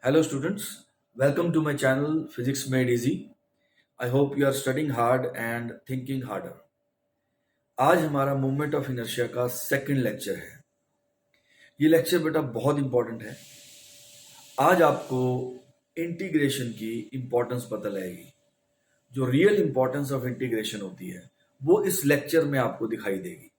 Hello students, welcome to my channel Physics Made Easy. I hope you are studying hard and thinking harder. आज हमारा movement of inertia का second lecture है। ये lecture बेटा बहुत important है। आज आपको इंटीग्रेशन की इंपॉर्टेंस पता लगेगी। जो रियल इंपॉर्टेंस ऑफ इंटीग्रेशन होती है वो इस लेक्चर में आपको दिखाई देगी।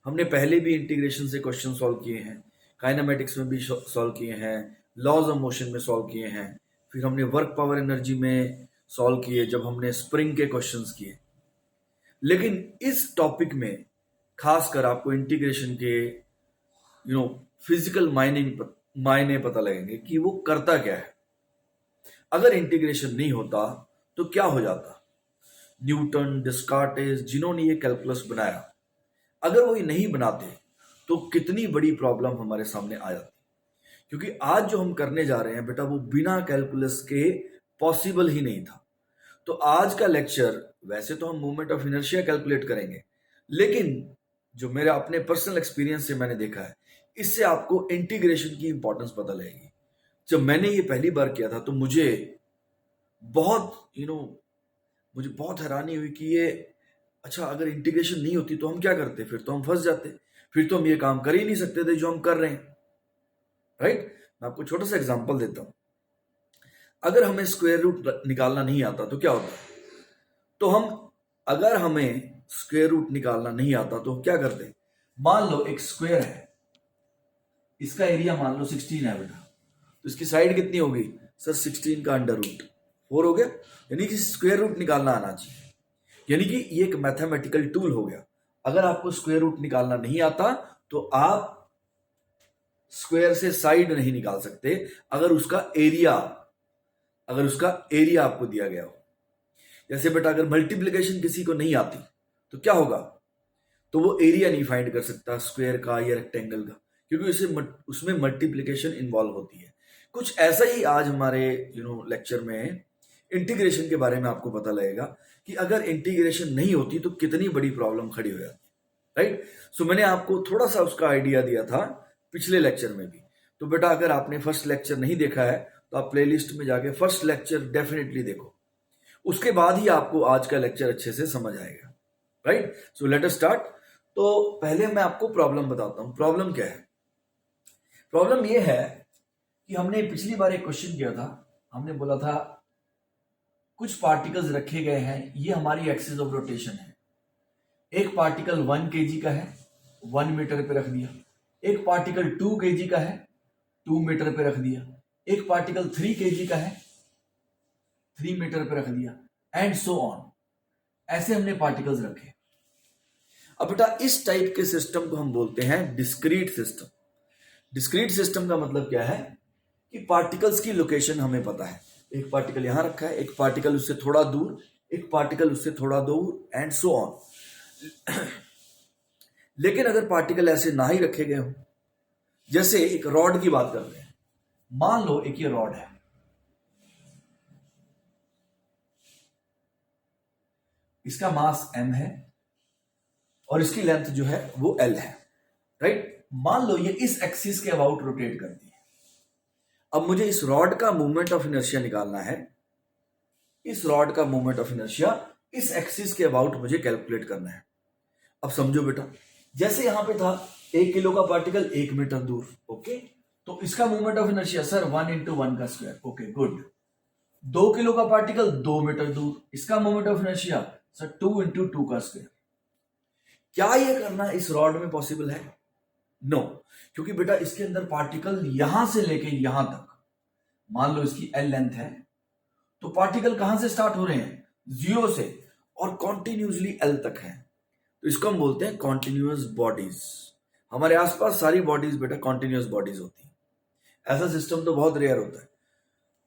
हमने पहले भी इंटीग्रेशन से क्वेश्चन सॉल्व किए हैं, काइनेमेटिक्स में भी सॉल्व किए हैं, लॉज ऑफ मोशन में सॉल्व किए हैं, फिर हमने वर्क पावर एनर्जी में सॉल्व किए जब हमने स्प्रिंग के क्वेश्चंस किए। लेकिन इस टॉपिक में खासकर आपको इंटीग्रेशन के फिजिकल मायने पता लगेंगे कि वो करता क्या है। अगर इंटीग्रेशन नहीं होता तो क्या हो जाता। न्यूटन, डिस्कार्टेस, जिन्होंने ये कैलकुलस बनाया, अगर वो ये नहीं बनाते तो कितनी बड़ी प्रॉब्लम हमारे सामने आ जाती। क्योंकि आज जो हम करने जा रहे हैं बेटा वो बिना कैलकुलस के पॉसिबल ही नहीं था। तो आज का लेक्चर वैसे तो हम मूवमेंट ऑफ इनर्शिया कैलकुलेट करेंगे, लेकिन जो मेरा अपने पर्सनल एक्सपीरियंस से मैंने देखा है, इससे आपको इंटीग्रेशन की इंपॉर्टेंस पता लगेगी। जब मैंने ये पहली बार किया था तो मुझे बहुत मुझे बहुत हैरानी हुई कि ये अच्छा, अगर इंटीग्रेशन नहीं होती तो हम क्या करते, फिर तो हम फंस जाते, फिर तो हम ये काम कर ही नहीं सकते थे जो हम कर रहे हैं। राइट? मैं आपको छोटा सा एग्जांपल देता हूं। अगर हमें स्क्वायर रूट निकालना नहीं आता तो क्या होता। तो हम अगर हमें स्क्वायर रूट निकालना नहीं आता तो क्या करते। मान लो एक स्क्वायर है, इसका एरिया मान लो 16 है बेटा, तो इसकी साइड कितनी होगी सर, 16 का अंडर रूट 4 हो गया। यानी कि स्क्वायर रूट निकालना आना चाहिए। यानी कि ये एक मैथमेटिकल टूल हो गया। अगर आपको स्क्वायर रूट निकालना नहीं आता तो आप स्क्वायर से साइड नहीं निकाल सकते अगर उसका एरिया आपको दिया गया हो। जैसे बेटा अगर मल्टीप्लिकेशन किसी को नहीं आती तो क्या होगा, तो वो एरिया नहीं फाइंड कर सकता स्क्वायर का या रेक्टेंगल का, क्योंकि उसमें मल्टीप्लिकेशन इन्वॉल्व होती है। कुछ ऐसा ही आज हमारे लेक्चर में इंटीग्रेशन के बारे में आपको पता लगेगा कि अगर इंटीग्रेशन नहीं होती तो कितनी बड़ी प्रॉब्लम खड़ी हो जाती। राइट? सो मैंने आपको थोड़ा सा उसका आइडिया दिया था पिछले लेक्चर में भी। तो बेटा अगर आपने फर्स्ट लेक्चर नहीं देखा है तो आप प्लेलिस्ट में जाके फर्स्ट लेक्चर डेफिनेटली देखो, उसके बाद ही आपको आज का लेक्चर अच्छे से समझ आएगा। Right? So let us start. तो पहले मैं आपको प्रॉब्लम बताता हूं। प्रॉब्लम क्या है? प्रॉब्लम यह है कि हमने पिछली बार एक क्वेश्चन किया था। हमने बोला था कुछ पार्टिकल्स रखे गए हैं, ये हमारी एक्सिस ऑफ रोटेशन है। एक पार्टिकल 1 kg का है, 1 मीटर पे रख दिया। एक पार्टिकल 2 kg का है, 2 मीटर पे रख दिया। एक पार्टिकल 3 kg का है, 3 मीटर पे रख दिया, एंड सो ऑन। ऐसे हमने पार्टिकल्स रखे। अब बेटा इस टाइप के सिस्टम को हम बोलते हैं डिस्क्रीट सिस्टम। डिस्क्रीट सिस्टम का मतलब क्या है कि पार्टिकल्स की लोकेशन हमें पता है। एक पार्टिकल यहां रखा है, एक पार्टिकल उससे थोड़ा दूर, एक पार्टिकल उससे थोड़ा दूर, एंड सो ऑन। लेकिन अगर पार्टिकल ऐसे ना ही रखे गए हो, जैसे एक रॉड की बात करते हैं। मान लो एक ये रॉड है, इसका मास m है और इसकी लेंथ जो है वो l है। राइट? मान लो ये इस एक्सिस के अबाउट रोटेट करती है। अब मुझे इस रॉड का मूवमेंट ऑफ इनर्शिया निकालना है। इस रॉड का मूवमेंट ऑफ इनर्शिया इस एक्सिस के अबाउट मुझे कैलकुलेट करना है। अब समझो बेटा, जैसे यहां पे था 1 किलो का पार्टिकल 1 मीटर दूर, ओके, तो इसका मूवमेंट ऑफ इनर्शिया सर 1 × 1 का स्क्वायर, ओके गुड। 2 किलो का पार्टिकल 2 मीटर दूर, इसका मूवमेंट ऑफ इनर्शिया सर 2 × 2 का स्क्वायर। क्या ये करना इस रॉड में पॉसिबल है? नो, क्योंकि बेटा इसके अंदर पार्टिकल यहां से लेके यहां तक, मान लो इसकी एल लेंथ है, तो पार्टिकल कहां से स्टार्ट हो रहे हैं, 0 से, और कॉन्टिन्यूसली एल तक है। तो इसको हम बोलते हैं कॉन्टिन्यूअस बॉडीज। हमारे आसपास सारी बॉडीज बेटा कॉन्टिन्यूअस बॉडीज होती हैं। ऐसा सिस्टम तो बहुत रेयर होता है।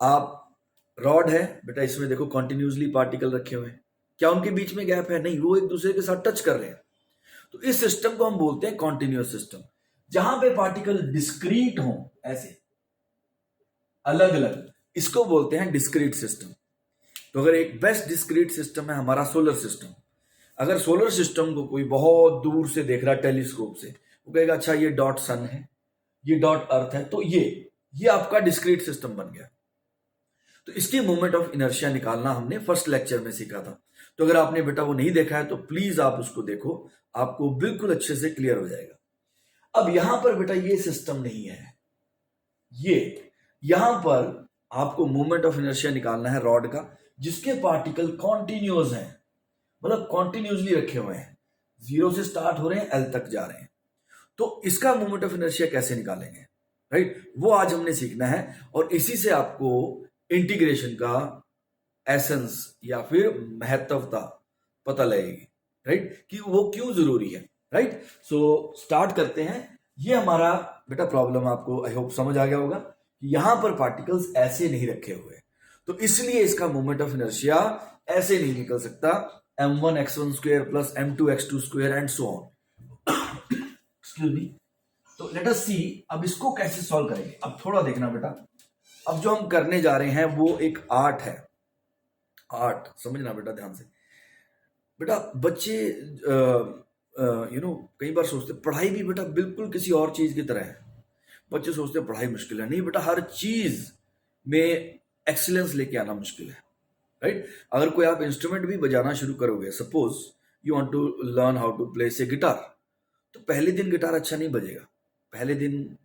आप रॉड है बेटा, इसमें देखो कॉन्टिन्यूसली पार्टिकल रखे हुए हैं, क्या उनके बीच में गैप है? नहीं, वो एक दूसरे के साथ टच कर रहे हैं। तो इस सिस्टम को हम बोलते हैं कॉन्टिन्यूअस सिस्टम। जहां पे पार्टिकल डिस्क्रीट हो, ऐसे अलग अलग, इसको बोलते हैं डिस्क्रीट सिस्टम। तो अगर एक बेस्ट डिस्क्रीट सिस्टम है हमारा सोलर सिस्टम। अगर सोलर सिस्टम को कोई बहुत दूर से देख रहा है टेलीस्कोप से, वो कहेगा अच्छा ये डॉट सन है, ये डॉट अर्थ है, तो ये ये आपका डिस्क्रीट सिस्टम बन गया। तो इसकी मोमेंट ऑफ इनर्शिया निकालना हमने फर्स्ट लेक्चर में सीखा था। तो अगर आपने बेटा वो नहीं देखा है तो प्लीज आप उसको देखो, आपको बिल्कुल अच्छे से क्लियर हो जाएगा। अब यहां पर बेटा ये सिस्टम नहीं है, ये यहां पर आपको मोमेंट ऑफ इनर्शिया निकालना है रॉड का, जिसके पार्टिकल कॉन्टिन्यूअस हैं, मतलब कॉन्टिन्यूसली रखे हुए हैं, जीरो से स्टार्ट हो रहे हैं, एल तक जा रहे हैं। तो इसका मोमेंट ऑफ इनर्शिया कैसे निकालेंगे, राइट, वो आज हमने सीखना है। और इसी से आपको इंटीग्रेशन का एसेंस या फिर महत्वता पता लगेगी, राइट, कि वो क्यों जरूरी है, राइट। सो स्टार्ट करते हैं। ये हमारा बेटा प्रॉब्लम आपको आई होप समझ आ गया होगा कि यहां पर पार्टिकल्स ऐसे नहीं रखे हुए, तो इसलिए इसका मोमेंट ऑफ इनर्शिया ऐसे नहीं निकल सकता, m1x1 square plus m2x2 square and so on. Excuse me. तो लेट अस सी अब इसको कैसे सॉल्व करेंगे। अब थोड़ा देखना बेटा, अब जो हम करने जा रहे हैं वो एक आर्ट है, आर्ट समझना बेटा ध्यान से। बेटा बच्चे कई बार सोचते पढ़ाई भी बेटा बिल्कुल किसी और चीज की तरह है। बच्चे सोचते पढ़ाई मुश्किल है, नहीं बेटा, हर चीज में एक्सीलेंस लेके आना मुश्किल है, राइट। अगर कोई आप इंस्ट्रूमेंट भी बजाना शुरू करोगे, suppose you want to learn how to play say guitar, तो पहले दिन गिटार अच्छा नहीं बजेगा, पहले दिन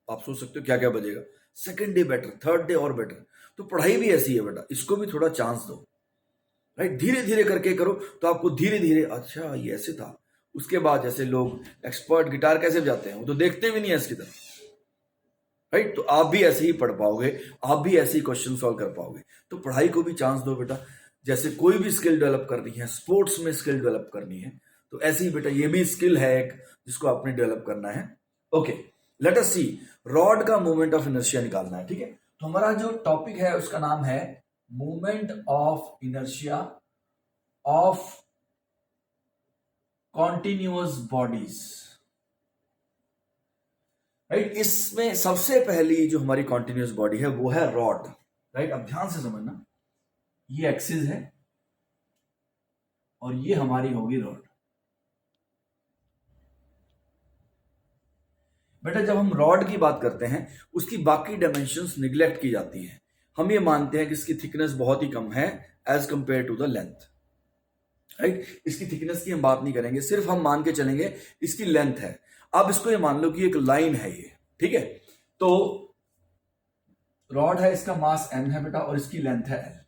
आप सोच सकते हो क्या क्या बजेगा, second day better, third day और बेटर। तो पढ़ाई भी ऐसी है बेटा, इसको भी थोड़ा चांस दो, राइट, धीरे धीरे करके करो तो आपको धीरे धीरे अच्छा ये ऐसे था। उसके बाद जैसे लोग एक्सपर्ट गिटार कैसे बजाते हैं वो तो देखते भी नहीं है इसकी तरफ, राइट। तो आप भी ऐसे ही पढ़ पाओगे, आप भी ऐसे ही क्वेश्चन सॉल्व कर पाओगे। तो पढ़ाई को भी चांस दो बेटा, जैसे कोई भी स्किल डेवलप करनी है, स्पोर्ट्स में स्किल डेवलप करनी है, तो ऐसे ही बेटा ये भी स्किल है एक जिसको आपने डेवलप करना है। ओके, लेट अस सी, रॉड का मोमेंट ऑफ इनर्शिया निकालना है, ठीक है। तो हमारा जो टॉपिक है उसका नाम है moment of inertia of continuous bodies, right. इसमें सबसे पहली जो हमारी कॉन्टिन्यूअस बॉडी है वो है रॉड, राइट। अब ध्यान से समझना, ये एक्सिस है और ये हमारी होगी रॉड। बेटा जब हम रॉड की बात करते हैं उसकी बाकी डायमेंशंस निग्लेक्ट की जाती हैं। हम ये मानते हैं कि इसकी थिकनेस बहुत ही कम है as compare to the length, right. इसकी थिकनेस की हम बात नहीं करेंगे, सिर्फ हम मान के चलेंगे इसकी लेंथ है। अब इसको ये मान लो कि एक लाइन है ये, ठीक है। तो रॉड है, इसका मास m है बेटा और इसकी लेंथ है l,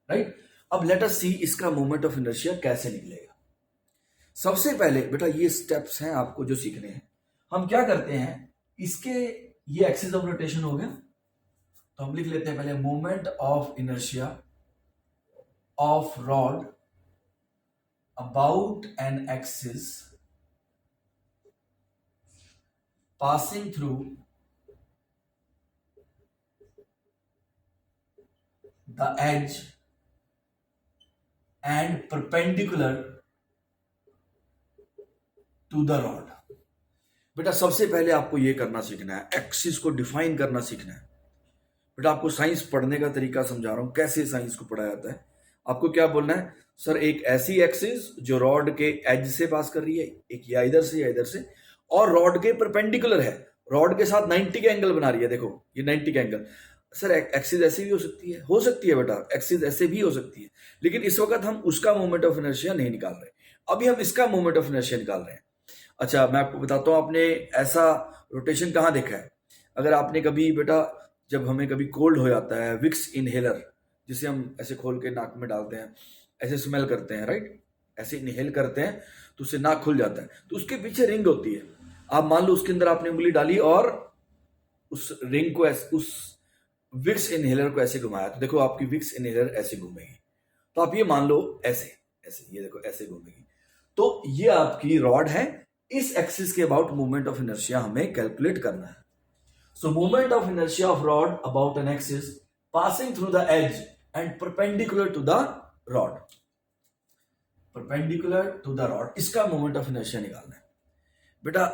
राइट। अब लेट अस सी इसका मोमेंट ऑफ इनर्शिया कैसे निकलेगा। सबसे पहले बेटा ये स्टेप्स हैं आपको जो सीखने हैं। हम क्या करते हैं, इसके ये एक्सिस ऑफ रोटेशन हो गया, तो हम लिख लेते हैं पहले moment of inertia of rod about an axis passing through the edge and perpendicular to the rod। बेटा सबसे पहले आपको यह करना सीखना है, एक्सिस को डिफाइन करना सीखना है। बेटा आपको साइंस पढ़ने का तरीका समझा रहा हूं, कैसे साइंस को पढ़ाया जाता है। आपको क्या बोलना है, सर एक ऐसी एक्सिस जो रॉड के एज से पास कर रही है, एक या इधर से या इधर से, और रॉड के परपेंडिकुलर है, रॉड के साथ 90 का एंगल बना रही है। देखो ये 90 का एंगल। सर एक्सिस ऐसे भी हो सकती है बेटा, एक्सिस ऐसे भी हो सकती है, लेकिन इस वक्त हम उसका मोमेंट ऑफ इनर्शिया नहीं निकाल रहे, अभी हम इसका मोमेंट ऑफ इनर्शिया निकाल रहे हैं। अच्छा मैं आपको बताता हूं, आपने ऐसा रोटेशन कहाँ देखा है। अगर आपने कभी बेटा, जब हमें कभी कोल्ड हो जाता है, विक्स इनहेलर जिसे हम ऐसे खोल के नाक में डालते हैं, ऐसे स्मेल करते हैं, राइट, ऐसे इनहेल करते हैं तो उससे नाक खुल जाता है, तो उसके पीछे रिंग होती है। आप मान लो उसके अंदर आपने उंगली डाली और उस रिंग को उस विक्स इनहेलर को ऐसे घुमाया, तो देखो आपकी विक्स इनहेलर ऐसे घूमेगी। तो आप ये मान लो ऐसे ऐसे, ये देखो ऐसे घूमेगी। तो ये आपकी रॉड है, इस एक्सिस के अबाउट मोमेंट ऑफ इनर्शिया हमें कैलकुलेट करना है। So moment of inertia of rod about an axis passing through the edge and perpendicular to the rod, perpendicular to the rod, इसका मोमेंट ऑफ इनर्शिया निकालना है बेटा।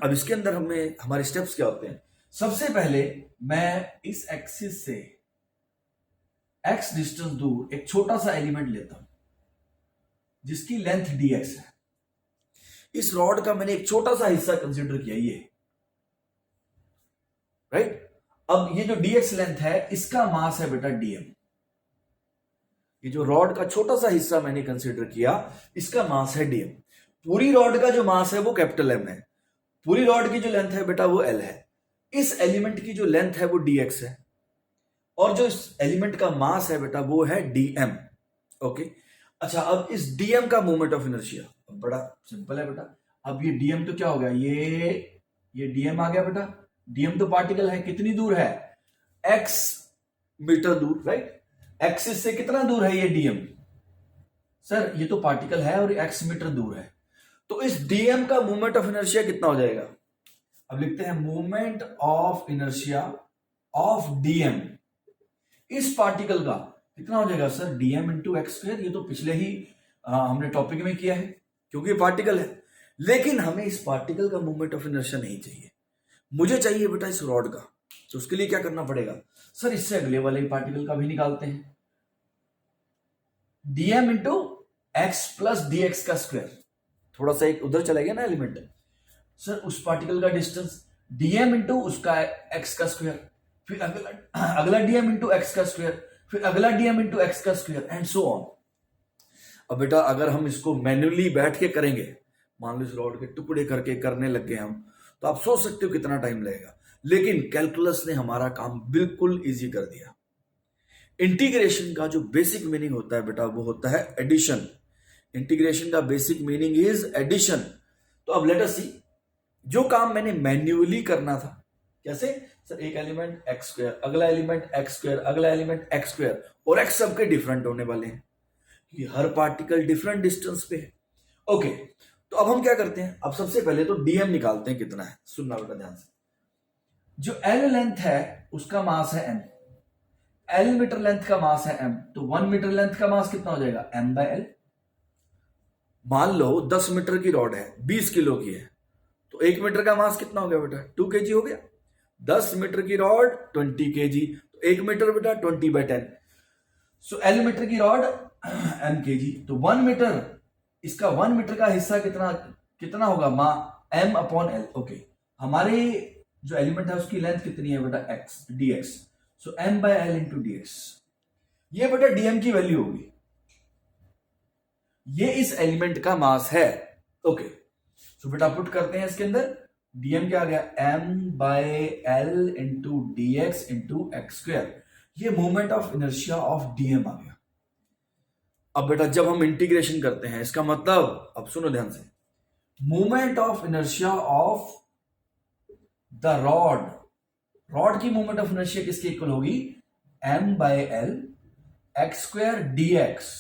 अब इसके अंदर हमें हमारे स्टेप्स क्या होते हैं। सबसे पहले मैं इस एक्सिस से x डिस्टेंस दूर एक छोटा सा एलिमेंट लेता हूं जिसकी लेंथ dx है। इस रॉड का मैंने एक छोटा सा हिस्सा कंसीडर किया, ये, राइट। अब ये जो dx लेंथ है इसका मास है बेटा dm। ये जो रॉड का छोटा सा हिस्सा मैंने कंसीडर किया इसका मास है dm। पूरी रॉड का जो मास है वो कैपिटल M है। पूरी रॉड की जो लेंथ है बेटा वो L है। इस एलिमेंट की जो लेंथ है वो dx है और जो इस एलिमेंट का मास है बेटा वो है dm। ओके, अच्छा अब इस dm का मोमेंट ऑफ इनर्शिया बड़ा सिंपल है बेटा। अब ये dm तो क्या हो गया, ये dm आ गया बेटा। dm तो पार्टिकल है, कितनी दूर है, x मीटर दूर, राइट। एक्सिस से कितना दूर है ये dm, सर ये तो पार्टिकल है और x मीटर दूर है, तो इस dm का मोमेंट ऑफ इनर्शिया कितना हो जाएगा। अब लिखते हैं moment of inertia of dm इस पार्टिकल का कितना हो जाएगा sir, dm into x square. ये तो पिछले ही हमने टॉपिक में किया है क्योंकि ये पार्टिकल है। लेकिन हमें इस पार्टिकल का मोमेंट ऑफ इनर्शिया नहीं चाहिए, मुझे चाहिए बेटा इस रॉड का। तो उसके लिए क्या करना पड़ेगा सर, इससे अगले वाले पार्टिकल का भी निकालते हैं, dm into x plus D x का स्क्वायर। थोड़ा सा एक उधर चला गया ना एलिमेंट, सर उस पार्टिकल का डिस्टेंस dm इंटू उसका एक्स का स्क्वायर, फिर अगला dm इंटू एक्स का स्क्वायर, फिर अगला dm इंटू एक्स का स्क्वायर एंड सो ऑन। अब बेटा अगर हम इसको मैन्युअली बैठ के करेंगे, मान लो इस रॉड के टुकड़े करके करने लग गए हम, तो आप सोच सकते हो कितना टाइम लगेगा। लेकिन कैलकुलस ने हमारा काम बिल्कुल इजी कर दिया। इंटीग्रेशन का जो बेसिक मीनिंग होता है बेटा वो होता है एडिशन। इंटीग्रेशन का बेसिक मीनिंग इज एडिशन। तो अब लेट अस सी, जो काम मैंने मैन्युअली करना था, कैसे सर, एक एलिमेंट एक्स स्क्वायर, अगला एलिमेंट एक्स स्क्वायर, अगला एलिमेंट एक्स स्क्वायर, और एक्स सबके डिफरेंट होने वाले हैं क्योंकि हर पार्टिकल डिफरेंट डिस्टेंस पे है। ओके, तो अब हम क्या करते हैं, अब सबसे पहले तो डीएम निकालते हैं कितना है। सुनना बेटा ध्यान से, जो एल लेंथ है उसका मास है m, एल मीटर लेंथ का मास है m, तो 1 मीटर लेंथ का मास कितना हो जाएगा m बाय एल। मान लो 10 मीटर की रॉड है, 20 किलो की है, तो 1 मीटर का मास कितना हो गया बेटा 2 kg हो गया। 10 मीटर की रॉड 20 kg, तो 1 मीटर बेटा 20/10, सो एल मीटर की रॉड m kg, तो 1 मीटर, इसका 1 मीटर का हिस्सा कितना होगा m अपॉन एल। ओके, हमारे जो एलिमेंट है उसकी लेंथ कितनी है बेटा x, dx, so m by l into dx। ये बेटा dm की वैल्यू होगी, ये इस एलिमेंट का मास है। ओके, सो बेटा पुट करते हैं इसके अंदर, dm क्या आ गया m by l into dx into x square. ये moment of inertia of dm आ गया। अब बेटा जब हम इंटीग्रेशन करते हैं इसका मतलब, अब सुनो ध्यान से, moment of inertia of the rod की मोमेंट ऑफ इनर्शिया किसके इक्वल होगी, m by l x square dx।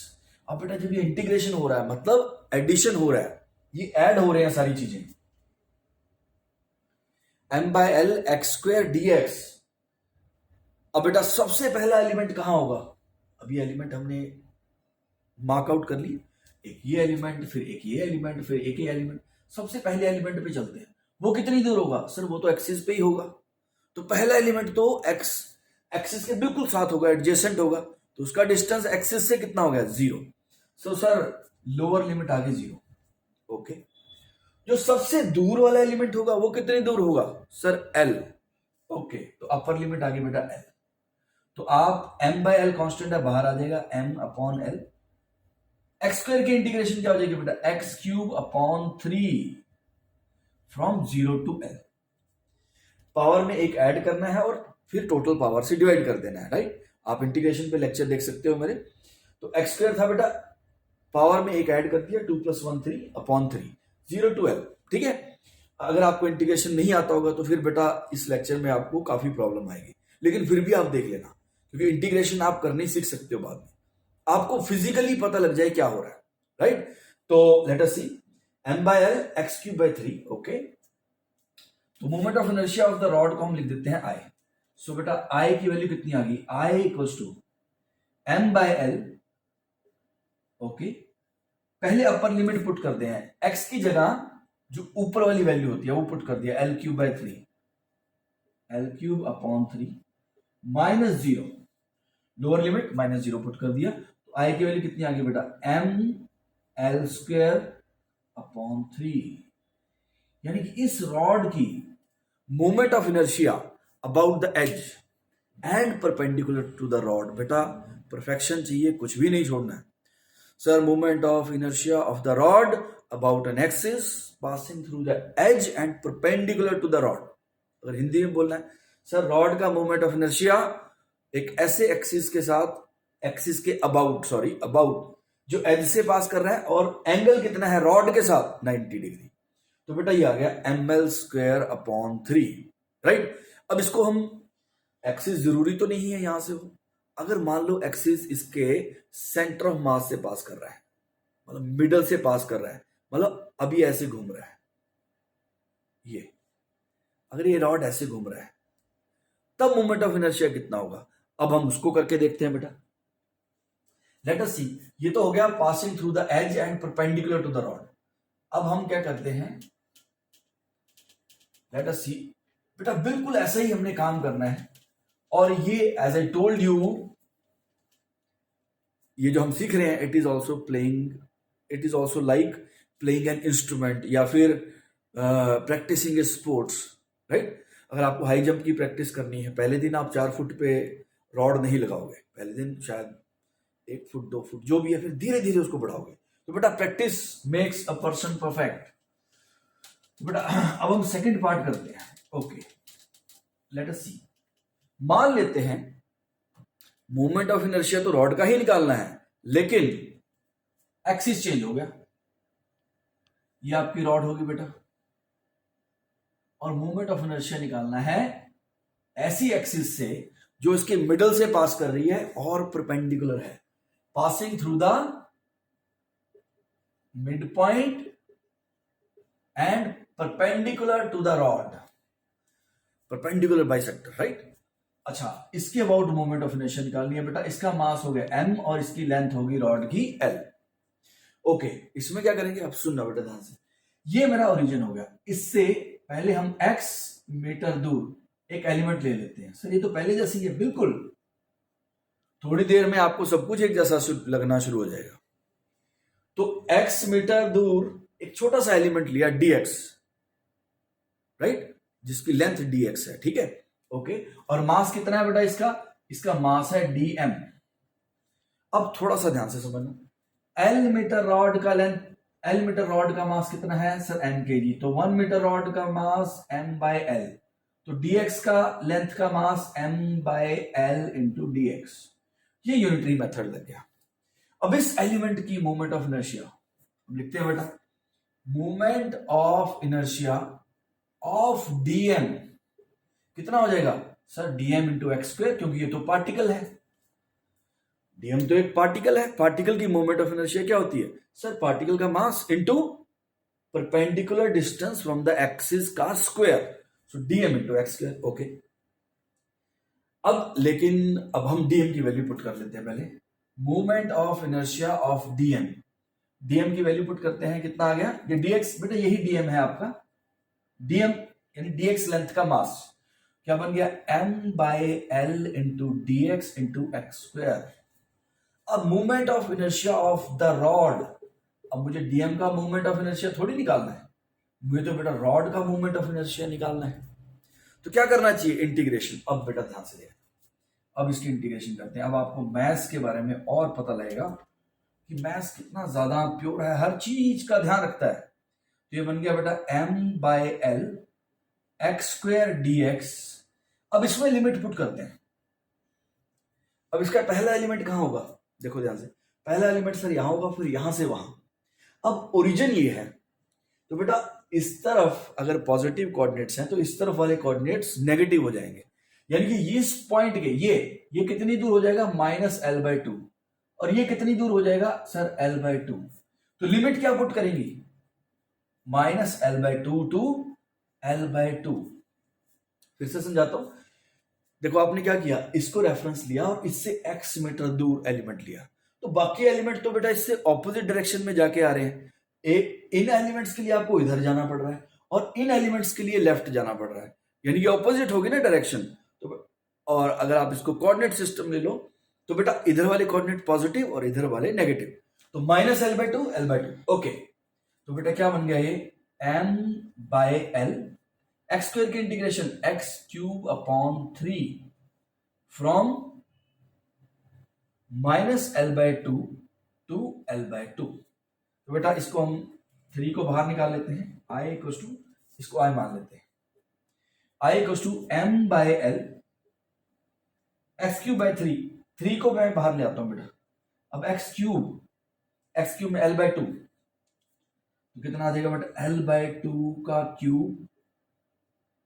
अब बेटा जब ये इंटीग्रेशन हो रहा है मतलब एडिशन हो रहा है, ये ऐड हो रहे हैं सारी चीजें, m by l x square dx। अब बेटा सबसे पहला एलिमेंट कहां होगा, अब ये एलिमेंट हमने मार्कआउट कर ली, एक ये एलिमेंट, फिर एक ये एलिमेंट, फिर एक ये एलिमेंट। सबसे पहले एलिमेंट पे चलते हैं, वो कितनी दूर होगा सर, वो तो एक्सिस पे ही होगा, तो पहला एलिमेंट तो एक्सिस के बिल्कुल साथ होगा, एडजेसेंट होगा, तो उसका डिस्टेंस एक्सिस से कितना हो गया 0। सो सर लोअर लिमिट आ गई 0। ओके, जो सबसे दूर वाला एलिमेंट होगा वो कितनी दूर होगा सर L। ओके, तो अपर लिमिट आ गई बेटा L, तो आप m बाय एल कॉन्स्टेंट है बाहर आ जाएगा m upon L. X square की इंटीग्रेशन क्या हो जाएगी बेटा x cube upon 3 from 0 to L। Power में एक ऐड करना है और फिर टोटल पावर से डिवाइड कर देना है, राइट। आप इंटीग्रेशन पे लेक्चर देख सकते हो मेरे। तो एक्स स्क्वायर था बेटा, पावर में एक ऐड कर दिया 2 + 1 3 अपॉन 3 0 टू L, ठीक है। अगर आपको इंटीग्रेशन नहीं आता होगा तो फिर बेटा इस लेक्चर में आपको काफी प्रॉब्लम आएगी, लेकिन फिर भी आप देख लेना क्योंकि इंटीग्रेशन आप करनी सीख सकते हो बाद में, आपको फिजिकली पता लग जाए क्या हो रहा है, राइट। तो let us see, m by l x cube by 3। Okay, तो moment of inertia of the rod को हम लिख देते हैं I। सो बेटा I की वैल्यू कितनी आ गई, I equals to m by L. Okay, पहले अपर लिमिट पुट करते हैं, x की जगह जो ऊपर वाली वैल्यू होती है वो पुट कर दिया l cube by 3, l cube upon 3 minus 0, lower limit minus 0 put कर दिया, तो I की वैल्यू कितनी आ गई बेटा m l स्क्वायर अपॉन 3। यानी कि इस रॉड की moment of inertia about the edge and perpendicular to the rod. बेटा परफेक्शन चाहिए, कुछ भी नहीं छोड़ना है। Sir moment of inertia of the rod about an axis passing through the edge and perpendicular to the rod. अगर हिंदी में बोलना है, सर रॉड का मोमेंट ऑफ इनर्शिया एक ऐसे एक्सिस के साथ, एक्सिस के अबाउट जो एज से पास कर रहा है, और एंगल कितना है रॉड के साथ 90 डिग्री। तो बेटा ये आ गया ml² अपॉन 3, राइट। अब इसको हम, एक्सिस जरूरी तो नहीं है यहां से हो, अगर मान लो एक्सिस इसके सेंटर ऑफ मास से पास कर रहा है, मतलब मिडल से पास कर रहा है, मतलब अभी ऐसे घूम रहा है, ये अगर ये रॉड ऐसे घूम रहा है तब मोमेंट ऑफ इनर्शिया कितना होगा। अब हम उसको करके देखते हैं बेटा। लेट अस सी, ये तो हो गया passing through the edge and perpendicular to the rod. अब हम क्या करते हैं, लेट अस सी, बेटा बिल्कुल ऐसा ही हमने काम करना है। और ये एज आई टोल्ड यू, ये जो हम सीख रहे हैं, it is also like playing an instrument, या फिर प्रैक्टिसिंग ए स्पोर्ट्स, राइट। अगर आपको हाई जंप की प्रैक्टिस करनी है, पहले दिन आप 4 फुट पे रॉड नहीं लगाओगे, पहले दिन शायद 1 फुट 2 फुट जो भी है, फिर धीरे धीरे उसको बढ़ाओगे। तो बेटा practice makes a person perfect. तो बेटा अब हम सेकंड पार्ट करते हैं। ओके, लेट अस सी, मान लेते हैं मोमेंट ऑफ इनर्शिया तो रॉड का ही निकालना है, लेकिन एक्सिस चेंज हो गया। ये आपकी रॉड होगी बेटा, और मोमेंट ऑफ इनर्शिया निकालना है ऐसी एक्सिस से जो इसके मिडल से पास कर रही है और परपेंडिकुलर है, passing through the mid point and perpendicular to the rod, perpendicular bisector, right. अच्छा, इसके अबाउट मोमेंट ऑफ इनर्शिया निकालनी है बेटा। इसका मास हो गया m और इसकी लेंथ होगी रॉड की l। ओके, इसमें क्या करेंगे, अब सुनना बेटा ध्यान से। ये मेरा ओरिजिन हो गया, इससे पहले हम x मीटर दूर एक एलिमेंट ले लेते हैं। सर ये तो पहले जैसे ही है, बिल्कुल। थोड़ी देर में आपको सब कुछ एक जैसा लगना शुरू हो जाएगा। तो x मीटर दूर एक छोटा सा एलिमेंट लिया dx, राइट, जिसकी लेंथ dx है, ठीक है। ओके, और मास कितना है बेटा इसका, इसका मास है dm। अब थोड़ा सा ध्यान से समझना, l मीटर रॉड का लेंथ, l मीटर रॉड का मास कितना है सर m kg, तो 1 मीटर रॉड का मास m/l, तो dx का लेंथ का मास m/l इंटू dx। ये यूनिटरी मेथड लग गया। अब इस एलिमेंट की मोमेंट ऑफ इनर्शिया लिखते हैं बेटा, moment of inertia of dm कितना हो जाएगा सर, dm इंटू x², क्योंकि ये तो पार्टिकल है, dm तो एक पार्टिकल है। पार्टिकल की मोमेंट ऑफ इनर्शिया क्या होती है सर, पार्टिकल का mass into perpendicular distance from the axis का स्क्वायर, सो dm इंटू x²। ओके, अब लेकिन अब हम dm की वैल्यू पुट कर लेते हैं पहले। Moment of inertia of dm की वैल्यू पुट करते हैं, कितना आ गया, ये dx, बेटा यही dm है आपका, dm यानी dx लेंथ का मास क्या बन गया, m/l into dx into x²। अब moment of inertia of the rod, अब मुझे dm का मोमेंट ऑफ इनर्शिया थोड़ी निकालना है, मुझे तो बेटा रॉड का मोमेंट ऑफ इनर्शिया निकालना है। तो क्या करना चाहिए, इंटीग्रेशन। अब बेटा ध्यान से देखना, अब इसकी इंटीग्रेशन करते हैं। अब आपको मैथ्स के बारे में और पता लगेगा कि मैथ्स कितना ज्यादा प्योर है, हर चीज का ध्यान रखता है। तो ये बन गया बेटा m/l x² dx। अब इसमें लिमिट पुट करते हैं। अब इसका पहला एलिमेंट कहां होगा, देखो ध्यान से, पहला एलिमेंट सर यहां होगा, फिर यहां से वहां। अब ओरिजिन ये है, तो बेटा इस तरफ अगर पॉजिटिव कोऑर्डिनेट्स हैं तो इस तरफ वाले कोऑर्डिनेट्स नेगेटिव हो जाएंगे, यानी कि इस पॉइंट के ये कितनी दूर हो जाएगा, -l/2, और ये कितनी दूर हो जाएगा सर, l/2। तो लिमिट क्या पुट करेंगी, -l/2 टू l/2। फिर से समझाता हूं, देखो आपने क्या किया, इसको रेफरेंस लिया और इससे x मीटर दूर एलिमेंट लिया, तो बाकी एलिमेंट तो बेटा इससे ऑपोजिट डायरेक्शन में जाके आ रहे हैं। इन एलिमेंट्स के लिए आपको इधर जाना पड़ रहा है और इन एलिमेंट्स के लिए लेफ्ट जाना पड़ रहा है, यानी कि ऑपोजिट होगी ना डायरेक्शन। तो और अगर आप इसको कोऑर्डिनेट सिस्टम ले लो तो बेटा इधर वाले कोऑर्डिनेट पॉजिटिव और इधर वाले नेगेटिव, तो -l/2 l/2। ओके, तो बेटा क्या बन गया ये m/l x² की integration x³ upon 3 from -l/2 to l/2। तो बेटा इसको हम 3 को बाहर निकाल लेते हैं, i इक्वल टू, इसको i मान लेते हैं, i equal to m/l x³ 3 को मैं बाहर ले आता हूं बेटा। अब x³ में l/2, तो कितना आ जाएगा बेटा, l/2 का क्यूब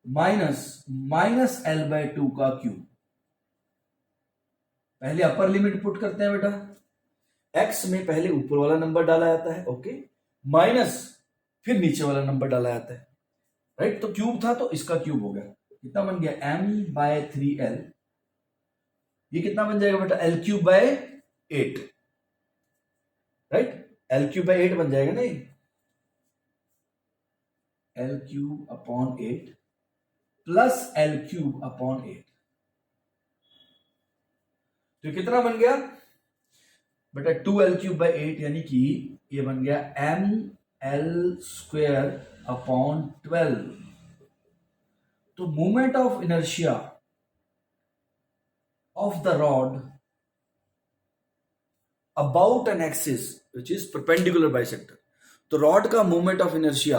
माइनस l/2 का क्यूब। पहले अपर लिमिट पुट करते हैं बेटा, x में पहले ऊपर वाला नंबर डाला जाता है, ओके, माइनस फिर नीचे वाला नंबर डाला जाता है, राइट। तो क्यूब था तो इसका क्यूब हो गया, कितना बन गया, m/3l। ये कितना बन जाएगा बेटा, l³/8, राइट, l³/8 बन जाएगा नहीं, l³/8 प्लस l³/8। तो कितना बन गया बेटा, 2l³/8, यानी कि ये बन गया ml²/12। तो moment of inertia of the rod about an axis which is perpendicular bisector. तो रॉड का moment of inertia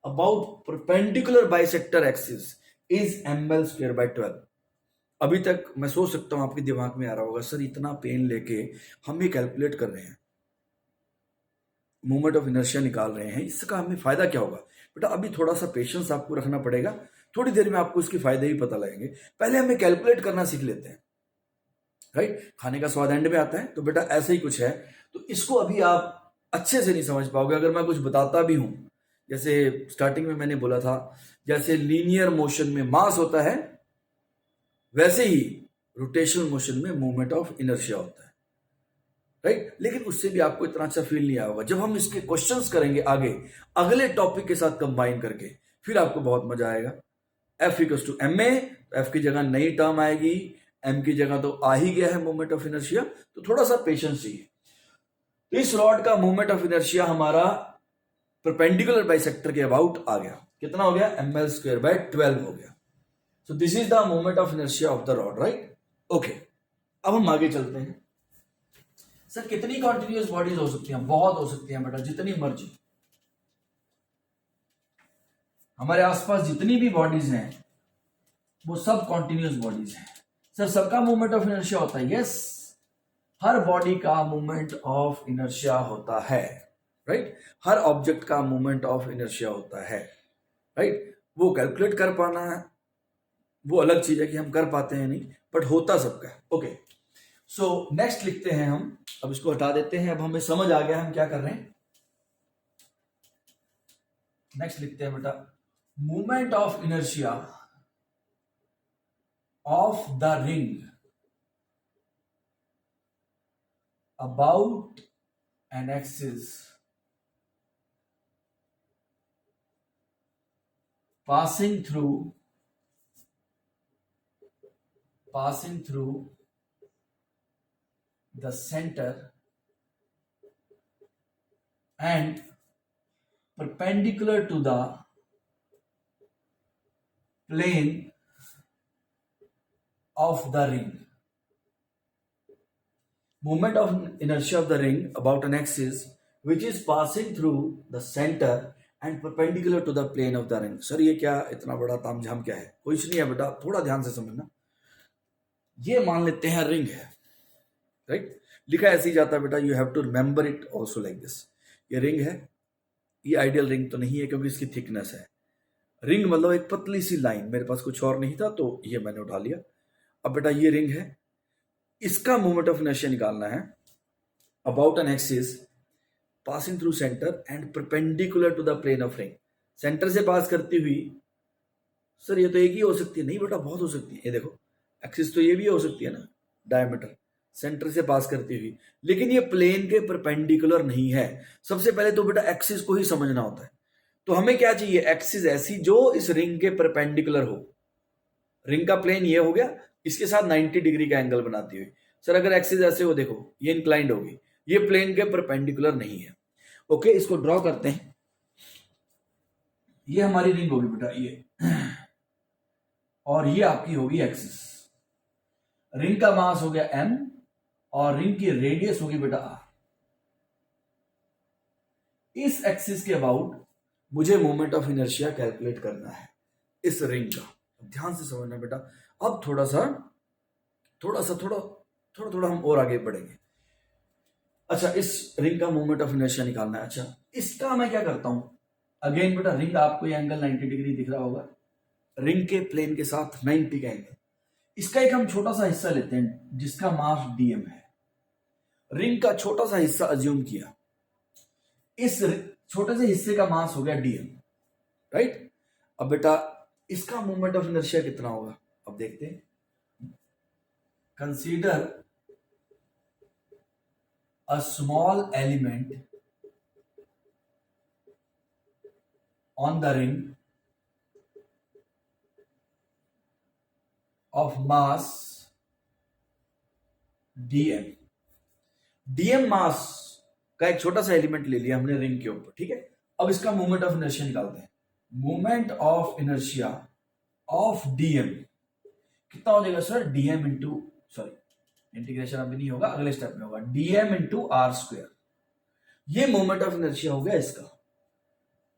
about perpendicular bisector axis is ml²/12। अभी तक मैं सोच सकता हूं आपके दिमाग में आ रहा होगा, सर इतना पेन लेके हम ये कैलकुलेट कर रहे हैं, मोमेंट ऑफ इनर्शिया निकाल रहे हैं, इसका हमें फायदा क्या होगा। बेटा अभी थोड़ा सा पेशेंस आपको रखना पड़ेगा, थोड़ी देर में आपको इसके फायदे ही पता लगेंगे। पहले हमें कैलकुलेट करना सीख लेते हैं, राइट। खाने का स्वाद एंड में आता है, तो बेटा ऐसे ही कुछ है। तो इसको अभी आप अच्छे से नहीं समझ पाओगे अगर मैं कुछ बताता भी हूं। जैसे स्टार्टिंग में मैंने बोला था, जैसे लीनियर मोशन में मास होता है, वैसे ही रोटेशनल मोशन में मोमेंट ऑफ इनर्शिया होता है, राइट। लेकिन उससे भी आपको इतना अच्छा फील नहीं आया होगा। जब हम इसके क्वेश्चंस करेंगे आगे अगले टॉपिक के साथ कंबाइन करके, फिर आपको बहुत मजा आएगा। F इक्वल्स टू ma, तो F की जगह नई टर्म आएगी, M की जगह तो आ ही गया है मोमेंट ऑफ इनर्शिया, तो थोड़ा सा पेशेंस चाहिए। तो इस रॉड का मोमेंट ऑफ इनर्शिया हमारा परपेंडिकुलर बाइसेक्टर के अबाउट आ गया, कितना हो गया, ml²/12 हो गया। So this is the moment of inertia of the rod, right? Okay. अब हम आगे चलते हैं। सर कितनी कॉन्टिन्यूस बॉडीज हो सकती हैं, बहुत हो सकती हैं बेटा, जितनी मर्जी। हमारे आसपास जितनी भी बॉडीज हैं वो सब कॉन्टिन्यूस बॉडीज हैं। सर सबका मूवमेंट ऑफ इनर्शिया होता है, यस, हर बॉडी का मूवमेंट ऑफ इनर्शिया होता है, राइट। हर ऑब्जेक्ट का मूवमेंट ऑफ इनर्शिया होता है, राइट। वो कैलकुलेट कर पाना है वो अलग चीज है कि हम कर पाते हैं नहीं, बट होता सबका है। ओके, सो नेक्स्ट लिखते हैं हम, अब इसको हटा देते हैं, अब हमें समझ आ गया हम क्या कर रहे हैं। नेक्स्ट लिखते हैं बेटा, movement of inertia of the ring about an axis passing through the center and perpendicular to the plane of the ring. Moment of inertia of the ring about an axis which is passing through the center and perpendicular to the plane of the ring. Sir ये क्या इतना बड़ा तामझाम क्या है, कुछ नहीं है बेटा, थोड़ा ध्यान से समझना। ये मान लेते हैं रिंग है, राइट, लिखा ऐसे ही जाता है बेटा, you have to remember it also like this. ये रिंग है, ये आइडियल रिंग तो नहीं है क्योंकि इसकी थिकनेस है। रिंग मतलब एक पतली सी लाइन, मेरे पास कुछ और नहीं था तो ये मैंने उठा लिया। अब बेटा ये रिंग है, इसका मोमेंट ऑफ इनर्शिया निकालना है about an axis passing through centre and perpendicular to the plane of ring. Centre से पास करती हुई, सर ये तो एक ही हो सकती है, नहीं बेटा बहुत हो सकती है। ये देखो एक्सिस तो ये भी हो सकती है ना, डायमीटर सेंटर से पास करती हुई, लेकिन ये प्लेन के परपेंडिकुलर नहीं है। सबसे पहले तो बेटा एक्सिस को ही समझना होता है। तो हमें क्या चाहिए, एक्सिस ऐसी जो इस रिंग के परपेंडिकुलर हो। रिंग का प्लेन ये हो गया, इसके साथ 90 डिग्री का एंगल बनाती हुई। सर अगर एक्सिस ऐसे हो, देखो ये इंक्लाइंड होगी, ये प्लेन के परपेंडिकुलर नहीं है। ओके, इसको ड्रॉ करते हैं। ये हमारी रिंग होगी बेटा, ये, और ये आपकी होगी एक्सिस। रिंग का मास हो गया m और रिंग की रेडियस होगी बेटा r। इस एक्सिस के अबाउट मुझे मोमेंट ऑफ इनर्शिया कैलकुलेट करना है इस रिंग का। ध्यान से समझना बेटा। अब थोड़ा थोड़ा हम और आगे बढ़ेंगे। अच्छा, इस रिंग का मोमेंट ऑफ इनर्शिया निकालना है। अच्छा, इसका मैं क्या करता हूं, अगेन बेटा रिंग आपको ये एंगल 90 डिग्री दिख रहा होगा, रिंग के प्लेन के साथ 90 का एंगल। इसका एक हम छोटा सा हिस्सा लेते हैं जिसका मास dm है। रिंग का छोटा सा हिस्सा अज्यूम किया, इस छोटे से हिस्से का मास हो गया dm, राइट। अब बेटा इसका मोमेंट ऑफ इनर्शिया कितना होगा, अब देखते हैं। Consider a small element on the ring of mass dm। dm मास का एक छोटा सा एलिमेंट ले लिया हमने रिंग के ऊपर, ठीक है। अब इसका मोमेंट ऑफ इनर्शिया निकालते हैं। Moment of inertia of dm कितना हो जाएगा sir, dm into, sorry integration अभी नहीं होगा, अगले स्टेप में होगा, dm इंटू आर स्क्वायर। ये मोमेंट ऑफ इनर्शिया हो गया इसका।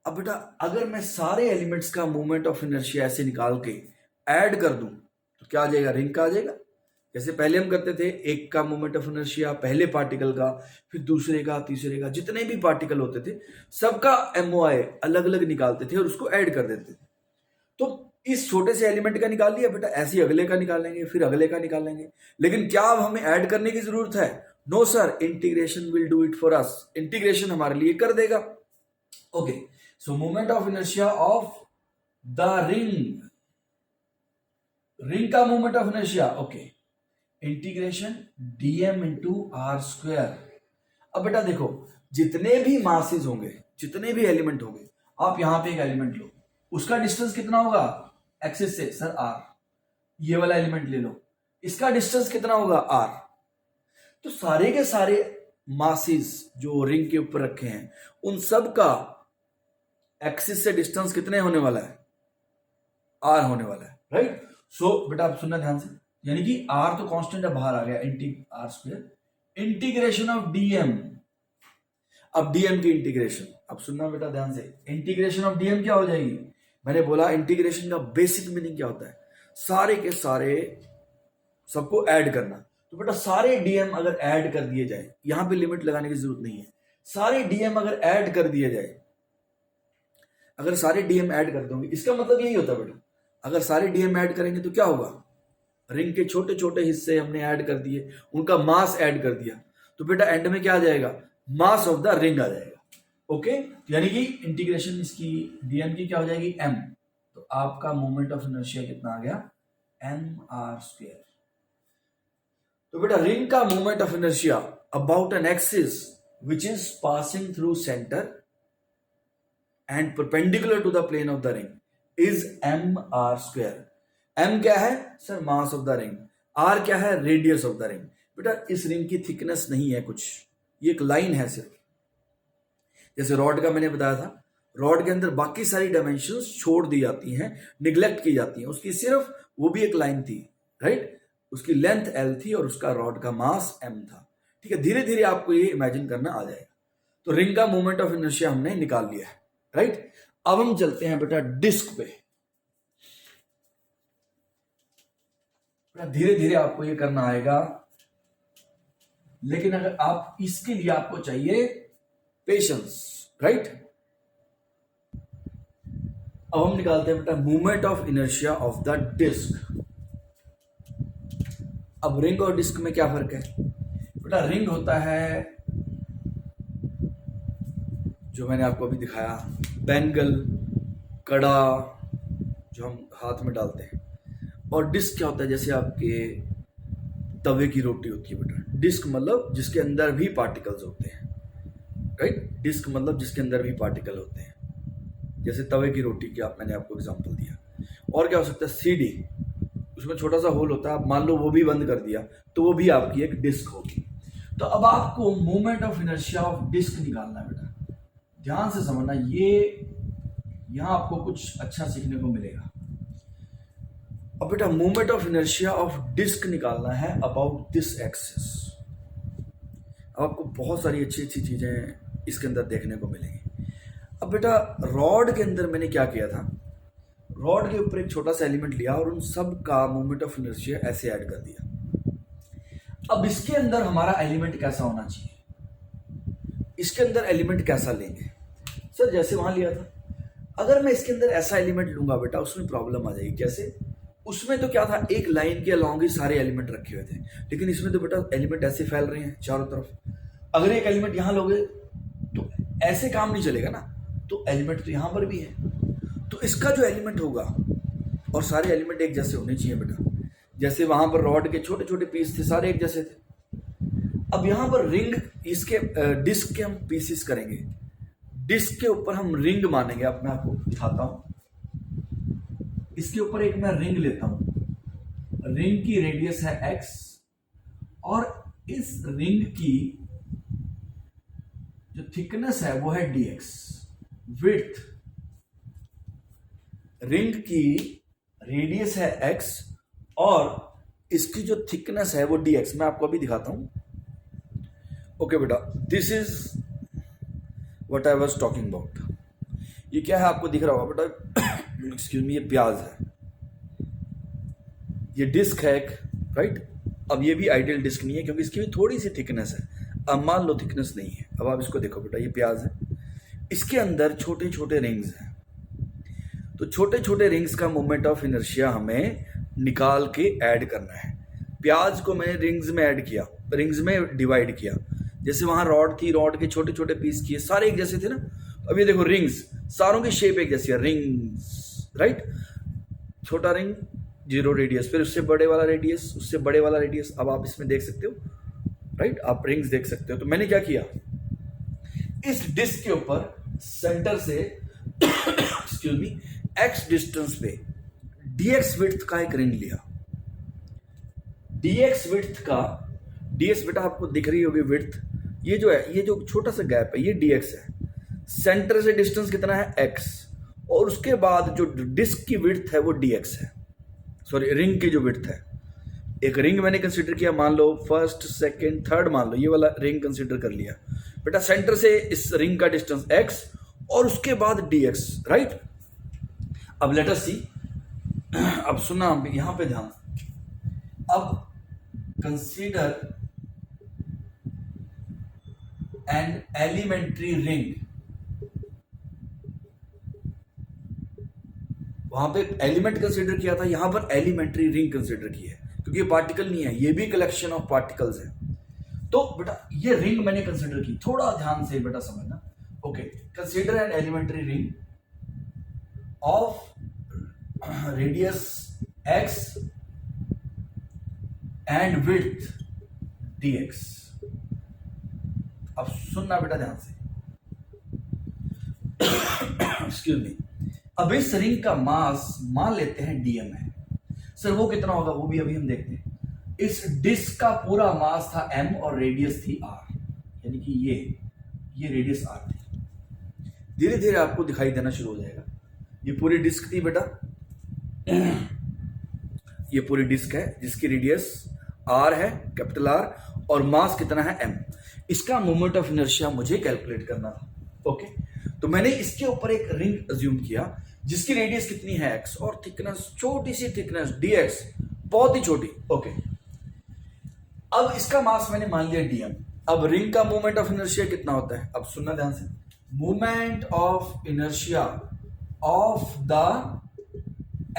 अब बेटा अगर मैं सारे एलिमेंट्स का मोमेंट ऑफ इनर्शिया ऐसे निकाल के ऐड कर दूं तो क्या आ जाएगा, रिंग का आ जाएगा। जैसे पहले हम करते थे, एक का मोमेंट ऑफ इनर्शिया पहले पार्टिकल का, फिर दूसरे का, तीसरे का, जितने भी पार्टिकल होते थे सबका MOI अलग अलग निकालते थे और उसको ऐड कर देते थे। तो इस छोटे से एलिमेंट का निकाल लिया बेटा, ऐसे ही अगले का निकालेंगे, फिर अगले का निकालेंगे। लेकिन क्या अब हमें ऐड करने की जरूरत है? No sir, integration will do it for us. Integration हमारे लिए कर देगा। Okay, so moment of inertia of the ring, ring का moment of inertia, okay, integration dm into are square. अब बेटा देखो, जितने भी मासेस होंगे, जितने भी एलिमेंट होंगे, आप यहां पे एक एलिमेंट लो, उसका डिस्टेंस कितना होगा एक्सिस से, सर r। ये वाला एलिमेंट ले लो, इसका डिस्टेंस कितना होगा r। तो सारे के सारे मासेस जो रिंग के ऊपर रखे हैं उन सब का एक्सिस से डिस्टेंस कितने होने वाला है, r होने वाला है, राइट। सो बेटा आप सुनना ध्यान से, यानी कि r तो कांस्टेंट है, बाहर आ गया, R square integration of dm। अब dm की इंटीग्रेशन, अब सुनना बेटा ध्यान से, इंटीग्रेशन ऑफ dm क्या हो जाएगी? मैंने बोला इंटीग्रेशन का बेसिक मीनिंग क्या होता है, सारे के सारे सबको ऐड करना। तो बेटा सारे dm अगर ऐड कर दिए जाए, यहां पे लिमिट लगाने की जरूरत नहीं है, सारे dm अगर ऐड कर दिए जाए, अगर सारे dm ऐड कर दोगे, इसका मतलब यही होता है बेटा, अगर सारे dm ऐड करेंगे तो क्या होगा, रिंग के छोटे छोटे हिस्से हमने ऐड कर दिए, उनका मास ऐड कर दिया, तो बेटा एंड में क्या आ जाएगा, मास ऑफ द रिंग आ जाएगा। ओके, यानी कि इंटीग्रेशन इसकी dm की क्या हो जाएगी, m। तो आपका मोमेंट ऑफ इनर्शिया कितना आ गया, mr स्क्वायर। तो बेटा रिंग का moment of inertia about an axis which is passing through centre and perpendicular to the plane of the ring is mr square. m क्या है sir, mass of the ring, r क्या है, radius of the ring. बेटा इस ring की thickness नहीं है कुछ, ये एक लाइन है सिर्फ। जैसे रॉड का मैंने बताया था, रॉड के अंदर बाकी सारी डायमेंशंस छोड़ दी जाती हैं, निग्लेक्ट की जाती हैं, उसकी सिर्फ वो भी एक लाइन थी, राइट। उसकी लेंथ l थी और उसका रॉड का मास m था, ठीक है। धीरे धीरे आपको ये इमेजिन करना आ जाएगा। तो रिंग का मोमेंट ऑफ इनर्शिया हमने निकाल लिया है, राइट। अब हम चलते हैं बेटा डिस्क पे। धीरे धीरे आपको ये करना आएगा, लेकिन अगर आप इसके लिए आपको चाहिए पेशेंस, राइट। अब हम निकालते हैं बेटा movement of inertia of the disc. अब रिंग और डिस्क में क्या फर्क है बेटा, रिंग होता है जो मैंने आपको अभी दिखाया, बैंगल, कड़ा जो हम हाथ में डालते हैं, और डिस्क क्या होता है, जैसे आपके तवे की रोटी होती है बेटा। डिस्क मतलब जिसके अंदर भी पार्टिकल्स होते हैं, राइट। डिस्क मतलब जिसके अंदर भी पार्टिकल होते हैं, जैसे तवे की रोटी की मैंने आपको एग्जांपल दिया। और क्या हो सकता है, सीडी, उसमें छोटा सा होल होता है, आप मान लो वो भी बंद कर दिया तो वो भी आपकी एक डिस्क होगी। तो अब आपको moment of inertia of disc निकालना है बेटा, ध्यान से समझना, ये यहां आपको कुछ अच्छा सीखने को मिलेगा। अब बेटा moment of inertia of disc निकालना है अबाउट दिस एक्सिस। अब आपको बहुत सारी अच्छी अच्छी चीजें इसके अंदर देखने को मिलेंगी। अब बेटा रॉड के अंदर मैंने क्या किया था, रॉड के ऊपर एक छोटा सा एलिमेंट लिया और उन सब का मोमेंट ऑफ इनर्शिया ऐसे ऐड कर दिया। अब इसके अंदर हमारा एलिमेंट कैसा होना चाहिए, इसके अंदर एलिमेंट कैसा लेंगे सर, जैसे वहां लिया था। अगर मैं इसके अंदर ऐसा एलिमेंट लूंगा बेटा उसमें प्रॉब्लम आ जाएगी। कैसे? उसमें तो क्या था, एक लाइन के अलॉन्ग ही सारे एलिमेंट रखे हुए थे, लेकिन इसमें तो बेटा एलिमेंट ऐसे फैल रहे हैं चारों तरफ। अगर एक एलिमेंट यहां लोगे तो ऐसे काम नहीं चलेगा ना, तो एलिमेंट तो यहां पर भी है, तो इसका जो एलिमेंट होगा, और सारे एलिमेंट एक जैसे होने चाहिए बेटा। जैसे वहां पर रॉड के छोटे छोटे पीस थे, सारे एक जैसे थे। अब यहां पर रिंग, इसके डिस्क के हम पीसेस करेंगे, डिस्क के ऊपर हम रिंग मानेंगे। अब मैं आपको दिखाता हूं, इसके ऊपर एक मैं रिंग लेता हूं, रिंग की रेडियस है x, और इस रिंग की जो थिकनेस है वो है dx, विड्थ। रिंग की रेडियस है x और इसकी जो थिकनेस है वो dx। मैं आपको अभी दिखाता हूं। ओके बेटा, this is what I was talking about. ये क्या है आपको दिख रहा होगा बेटा, एक्सक्यूज मी, ये प्याज है, ये डिस्क है एक, राइट। अब ये भी आइडियल डिस्क नहीं है क्योंकि इसकी भी थोड़ी सी थिकनेस है। अब मान लो थिकनेस नहीं है, अब आप इसको देखो बेटा, ये प्याज है, इसके अंदर छोटे छोटे रिंग्स हैं। तो छोटे छोटे रिंग्स का मोमेंट ऑफ इनर्शिया हमें निकाल के ऐड करना है। प्याज को मैंने रिंग्स में ऐड किया, रिंग्स में डिवाइड किया। जैसे वहां रॉड थी, रॉड के छोटे छोटे पीस किए, सारे एक जैसे थे ना। अब ये देखो रिंग्स, सारों की शेप एक जैसी है, रिंग्स, राइट। छोटा रिंग 0 रेडियस, फिर उससे बड़े वाला रेडियस, उससे बड़े वाला रेडियस। अब आप इसमें देख सकते हो, राइट, आप रिंग्स देख सकते हो। तो मैंने क्या किया, इस डिस्क के ऊपर centre say excuse me x distance पे dx विड्थ का एक रिंग लिया। dx विड्थ का, dx बेटा आपको दिख रही होगी विड्थ, ये जो है, ये जो छोटा सा गैप है, ये dx है। सेंटर से डिस्टेंस कितना है x, और उसके बाद जो डिस्क की विड्थ है वो dx है, सॉरी रिंग की जो विड्थ है। एक रिंग मैंने कंसीडर किया, मान लो फर्स्ट सेकंड थर्ड, मान लो ये वाला रिंग कंसीडर कर लिया बेटा। सेंटर से इस रिंग का डिस्टेंस x और उसके बाद dx, राइट। अब लेट अस सी, अब सुना यहां पे ध्यान। अब कंसीडर एन एलिमेंट्री रिंग, वहां पे एलिमेंट कंसीडर किया था, यहां पर एलिमेंट्री रिंग कंसीडर की है क्योंकि ये पार्टिकल नहीं है, ये भी कलेक्शन ऑफ पार्टिकल्स है। तो बेटा ये रिंग मैंने कंसीडर की, थोड़ा ध्यान से बेटा समझना। Okay, consider an elementary ring of radius x and width dx। अब सुनना बेटा ध्यान से, एक्सक्यूज मी। अब इस रिंग का मास मान लेते हैं dm है। सर वो कितना होगा, वो भी अभी हम देखते हैं। इस डिस्क का पूरा मास था m और रेडियस थी r, यानी कि ये रेडियस r थी। धीरे धीरे आपको दिखाई देना शुरू हो जाएगा। ये पूरी डिस्क थी बेटा, ये पूरी डिस्क है जिसकी रेडियस r है, कैपिटल R, और मास कितना है m। इसका मोमेंट ऑफ इनर्शिया मुझे कैलकुलेट करना था। ओके, तो मैंने इसके ऊपर एक रिंग अज्यूम किया जिसकी रेडियस कितनी है x और थिकनेस, छोटी सी थिकनेस dx, बहुत ही छोटी। ओके, अब इसका मास मैंने मान लिया dm। अब रिंग का मोमेंट ऑफ इनर्शिया कितना होता है, अब सुनना ध्यान से। Moment of inertia of the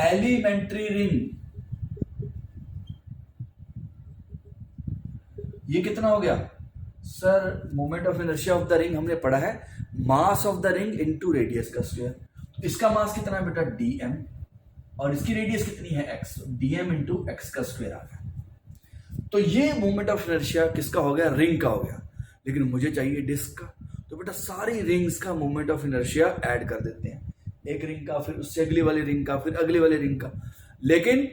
elementary ring, ये कितना हो गया sir? Moment of inertia of the ring हमने पढ़ा है mass of the ring into radius का स्क्वायर। इसका मास कितना है बेटा dm, और इसकी रेडियस कितनी है x, dm इंटू एक्स का स्क्वायर आ गया। तो ये मोमेंट ऑफ इनर्शिया किसका हो गया? रिंग का हो गया। लेकिन मुझे चाहिए डिस्क का, तो बेटा सारी रिंग्स का मोमेंट ऑफ इनर्शिया ऐड कर देते हैं, एक रिंग का, फिर उससे अगली वाली रिंग का, फिर अगली वाली रिंग का। लेकिन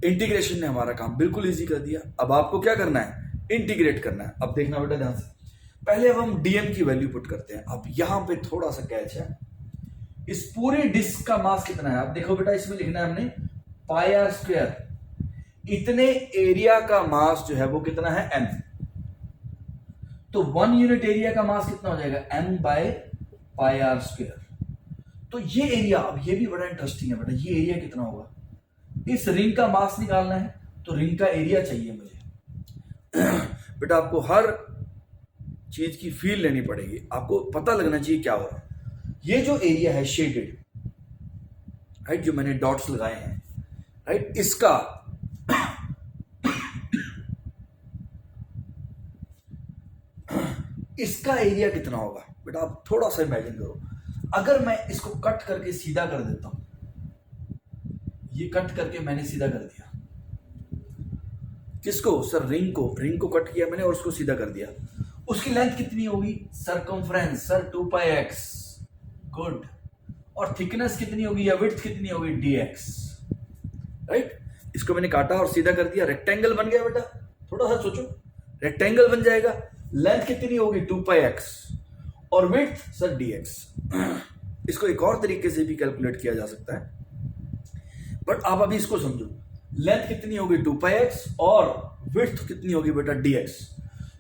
इंटीग्रेशन ने हमारा काम बिल्कुल इजी कर दिया। अब आपको क्या करना है? इंटीग्रेट करना है। अब देखना बेटा ध्यान से, पहले अब हम डीएम की वैल्यू पुट करते हैं। अब यहां पे थोड़ा सा कैच है, इस पूरे डिस्क का मास कितना है? अब देखो बेटा, इसमें लिखना है हमने पाई आर स्क्वायर। इतने एरिया का मास जो है वो कितना है m। तो 1 यूनिट एरिया का मास कितना हो जाएगा m by pi are square. तो ये एरिया, अब ये भी बड़ा इंटरेस्टिंग है बेटा, ये एरिया कितना होगा, इस रिंग का मास निकालना है तो रिंग का एरिया चाहिए मुझे। बेटा आपको हर चीज की फील लेनी पड़ेगी, आपको पता लगना चाहिए क्या हो रहा है। ये जो एरिया है शेडेड, राइट, जो मैंने डॉट्स लगाए हैं, राइट, इसका एरिया कितना होगा बेटा, आप थोड़ा सा इमेजिन करो। अगर मैं इसको कट करके सीधा कर देता हूं, ये कट करके मैंने सीधा कर दिया, किसको सर, रिंग को कट किया मैंने और उसको सीधा कर दिया, उसकी लेंथ कितनी होगी, सरकमफ्रेंस सर 2πx, गुड। और थिकनेस कितनी होगी या विड्थ कितनी होगी, dx, राइट। इसको मैंने काटा और सीधा कर दिया, रेक्टेंगल बन गया बेटा। थोड़ा सा सोचो, रेक्टेंगल बन जाएगा, लेंथ कितनी होगी 2πx और विड्थ सर dx। इसको एक और तरीके से भी कैलकुलेट किया जा सकता है, बट आप अभी इसको समझो, लेंथ कितनी होगी 2πx और विड्थ कितनी होगी बेटा dx।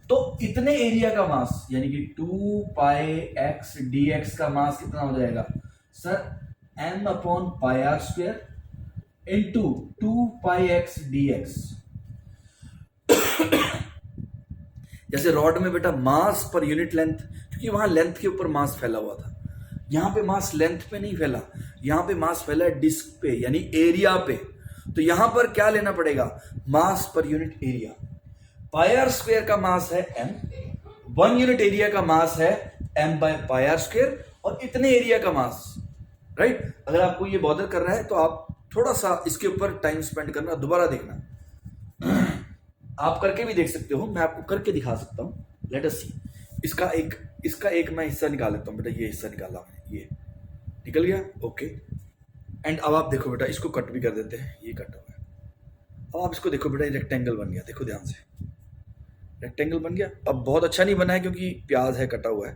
तो इतने एरिया का मास यानी कि 2πx dx का मास कितना हो जाएगा sir, m upon pi are square into 2πx dx। जैसे रॉड में बेटा मास पर यूनिट लेंथ, क्योंकि वहां लेंथ के ऊपर मास फैला हुआ था, यहां पे मास लेंथ पे नहीं फैला, यहां पे मास फैला है डिस्क पे यानी एरिया पे। तो यहां पर क्या लेना पड़ेगा, mass per unit area. Pi are square का मास है m, 1 यूनिट एरिया का मास है m by pi are square, और इतने एरिया का मास, राइट। अगर आपको ये बॉदर कर रहा है तो आप थोड़ा सा इसके ऊपर टाइम स्पेंड करना, दोबारा देखना, आप करके भी देख सकते हो, मैं आपको करके दिखा सकता हूं। लेट अस सी। इसका एक मैं हिस्सा निकाल लेता हूं बेटा, ये हिस्सा निकाला मैंने, ये निकल गया, ओके। एंड अब आप देखो बेटा, इसको कट भी कर देते हैं, ये कट हुआ है। अब आप इसको देखो बेटा, ये रेक्टेंगल बन गया, देखो ध्यान से, रेक्टेंगल बन गया। अब बहुत अच्छा नहीं बना है क्योंकि प्याज है, कटा हुआ है,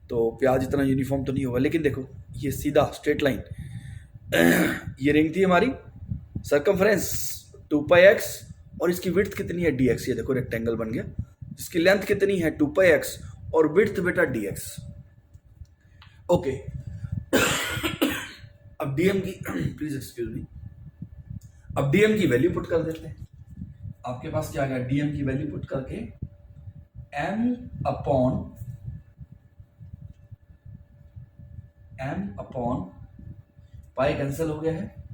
तो प्याज इतना यूनिफॉर्म तो नहीं होगा, लेकिन देखो ये सीधा स्ट्रेट लाइन, ये रिंग थी हमारी, सरकमफ्रेंस 2πx और इसकी विड्थ कितनी है dx। ये देखो रेक्टेंगल बन गया, इसकी लेंथ कितनी है 2πx और विड्थ बेटा dx, ओके। अब dm की प्लीज एक्सक्यूज मी, अब dm की वैल्यू पुट कर देते हैं। आपके पास क्या आ गया, dm की वैल्यू पुट करके m अपॉन पाई कैंसिल हो गया है,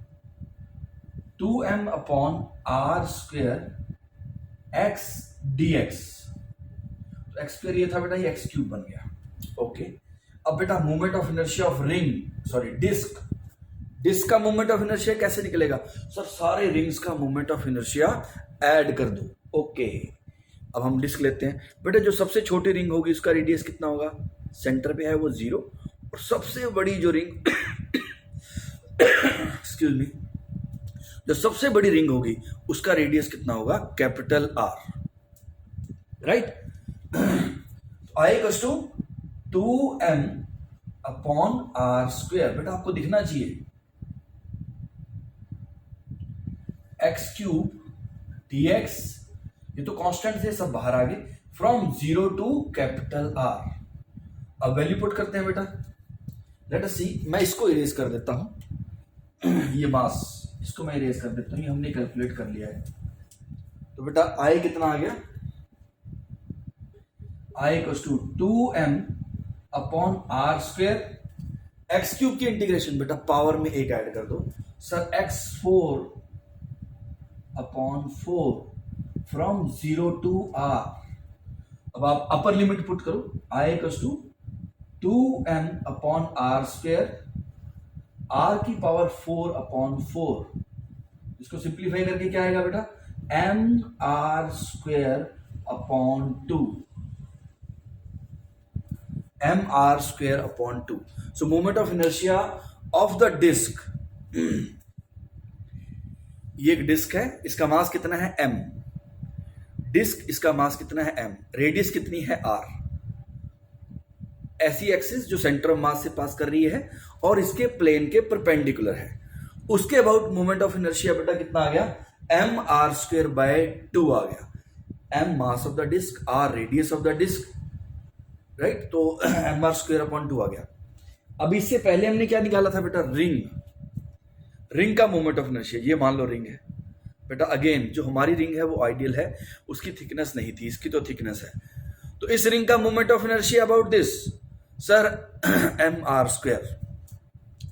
2m upon R square x dx। तो x स्क्वायर ये था बेटा, ये x क्यूब बन गया, ओके। अब बेटा movement of inertia of disc का मूवमेंट ऑफ इनर्शिया कैसे निकलेगा सर, सारे रिंग्स का मूवमेंट ऑफ इनर्शिया ऐड कर दो, ओके। अब हम डिस्क लेते हैं बेटा, जो सबसे छोटी रिंग होगी उसका रेडियस कितना होगा, सेंटर पे है वो 0, और सबसे बड़ी जो रिंग एक्सक्यूज मी, जो सबसे बड़ी रिंग होगी उसका रेडियस कितना होगा, capital R, right. I equals to 2m upon R square. बेटा आपको दिखना चाहिए, x क्यूब dx, ये तो कांस्टेंट थे सब बाहर आ गए, फ्रॉम 0 टू कैपिटल R। अब वैल्यू पुट करते हैं बेटा, लेट अस सी। मैं इसको इरेज कर देता हूं, ये मास, इसको मैं इरेज कर देता हूं, ये हमने कैलकुलेट कर लिया है। तो बेटा I कितना आ गया, I equals to 2m upon R square, X cube की इंटीग्रेशन बेटा पावर में एक ऐड कर दो sir, x4 upon 4 from 0 to R। अब आप अपर लिमिट पुट करो, I equals to 2m upon R square, R की पावर 4 अपॉन 4, इसको सिंप्लीफाई करके क्या आएगा बेटा, m r square upon 2, m r square upon 2। So moment of inertia of the disc, ये एक डिस्क है, इसका मास कितना है m, डिस्क इसका मास कितना है m, रेडियस कितनी है r, ऐसी एक्सिस जो सेंटर ऑफ मास से पास कर रही है और इसके प्लेन के परपेंडिकुलर है। उसके अबाउट मोमेंट ऑफ इनर्शिया बेटा कितना आ गया, एम आर स्क्वेयर बाय 2 आ गया। M mass of the disc, R radius of the disc, right, तो एम आर स्क्वेयर अपॉन 2 आ गया। अब इससे पहले हमने क्या निकाला था बेटा, रिंग का मोमेंट ऑफ इनर्शिया। ये मान लो रिंग है बेटा, अगेन जो हमारी रिंग है वो आइडियल है, उसकी थिकनेस नहीं थी, इसकी तो थिकनेस है। तो इस रिंग का moment of inertia about this sir m are square.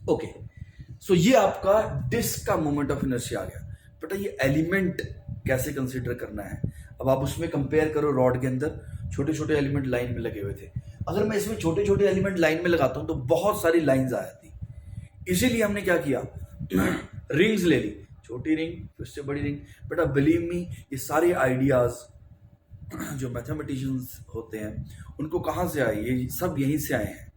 Okay, so ये आपका डिस्क का मोमेंट ऑफ इनर्शिया आ गया बेटा। ये एलिमेंट कैसे कंसीडर करना है, अब आप उसमें कंपेयर करो, रॉड के अंदर छोटे छोटे एलिमेंट लाइन में लगे हुए थे। अगर मैं इसमें छोटे छोटे एलिमेंट लाइन में लगाता हूं तो बहुत सारी लाइंस आ जाती, इसीलिए हमने क्या किया, रिंग्स ले ली, छोटी रिंग फिर से बड़ी रिंग। बेटा बिलीव मी, ये सारे आइडियाज जो मैथमेटिशियंस होते हैं उनको कहाँ से आए, ये सब यहीं से आए हैं।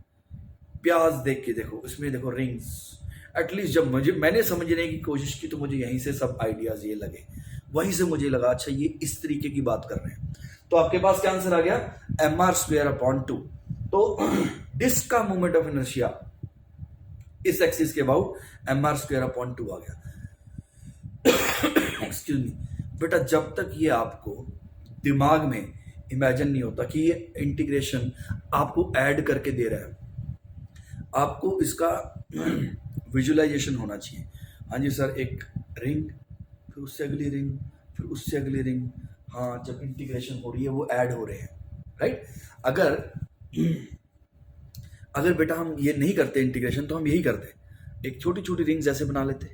प्याज देख के देखो, इसमें देखो रिंग्स, एटलीस्ट जब मैंने समझने की कोशिश की तो मुझे यहीं से सब आइडियाज ये लगे, वहीं से मुझे लगा अच्छा ये इस तरीके की बात कर रहे हैं। तो आपके पास क्या आंसर आ गया, एम आर स्क्वेयर अपॉन 2। तो डिस्क का मोमेंट ऑफ इनर्शिया इस एक्सिस के about M are square upon 2 आ गया। एक्सक्यूज मी बेटा, जब तक ये आपको दिमाग में इमेजिन नहीं होता कि ये इंटीग्रेशन आपको ऐड करके दे रहा है, आपको इसका विजुअलाइजेशन होना चाहिए। हाँ जी सर, एक रिंग, फिर उससे अगली रिंग, फिर उससे अगली रिंग, हाँ जब इंटीग्रेशन हो रही है वो ऐड हो रहे हैं, राइट। अगर बेटा हम ये नहीं करते इंटीग्रेशन, तो हम यही करते, एक छोटी छोटी रिंग्स ऐसे बना लेते,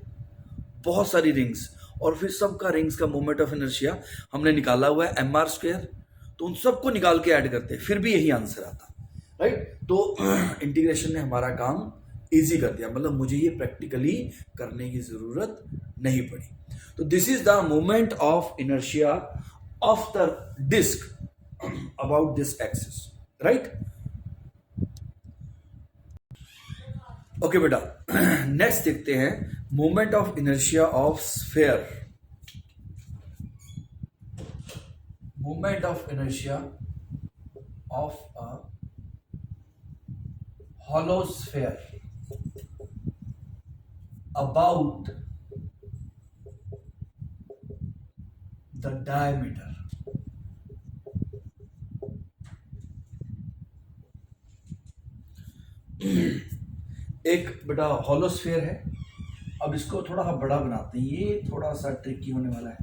बहुत सारी रिंग्स, और फिर सबका रिंग्स का मोमेंट ऑफ इनर्शिया हमने निकाला हुआ है एम आर स्क्वेयर, तो उन सबको निकाल के ऐड करते, फिर भी यही आंसर आता, राइट। तो इंटीग्रेशन ने हमारा काम इजी कर दिया, मतलब मुझे ये प्रैक्टिकली करने की जरूरत नहीं पड़ी। तो this is the moment of inertia of the disc about this axis, right. Okay बेटा, नेक्स्ट देखते हैं moment of inertia of sphere. Moment of inertia of a hollow sphere about the diameter। एक बेटा हॉलो स्फीयर है, अब इसको थोड़ा बड़ा बनाते हैं, ये थोड़ा सा ट्रिकी होने वाला है,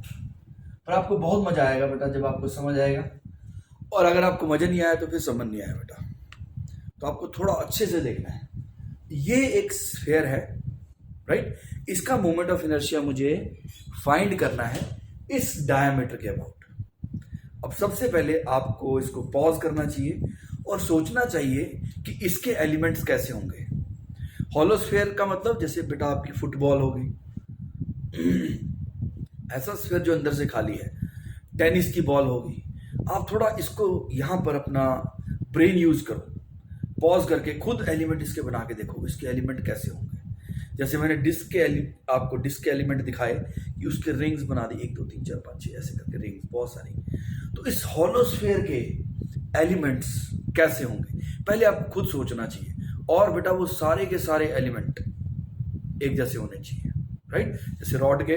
पर आपको बहुत मजा आएगा बेटा जब आपको समझ आएगा, और अगर आपको मजा नहीं आया तो फिर समझ नहीं आया बेटा, तो आपको थोड़ा अच्छे से देखना है। ये एक स्फीयर है, राइट, इसका मोमेंट ऑफ इनर्शिया मुझे फाइंड करना है इस डायमीटर के अबाउट। अब सबसे पहले आपको इसको पॉज करना चाहिए और सोचना चाहिए कि इसके एलिमेंट्स कैसे होंगे। हॉलो स्फीयर का मतलब जैसे बेटा आपकी फुटबॉल होगी, ऐसा स्फीयर जो अंदर से खाली है, टेनिस की बॉल होगी। आप थोड़ा इसको यहां पर अपना ब्रेन यूज करो, पॉज करके खुद एलिमेंट इसके बना के देखो, इसके एलिमेंट कैसे होंगे। जैसे मैंने आपको डिस्क के एलिमेंट दिखाए कि उसके रिंग्स बना दी, 1 2 3 4 5 6 ऐसे करके रिंग्स बहुत सारी। तो इस हॉलो स्फीयर के एलिमेंट्स कैसे होंगे पहले आपको खुद सोचना चाहिए, और बेटा वो सारे के सारे एलिमेंट एक जैसे होने चाहिए, राइट। जैसे रॉड के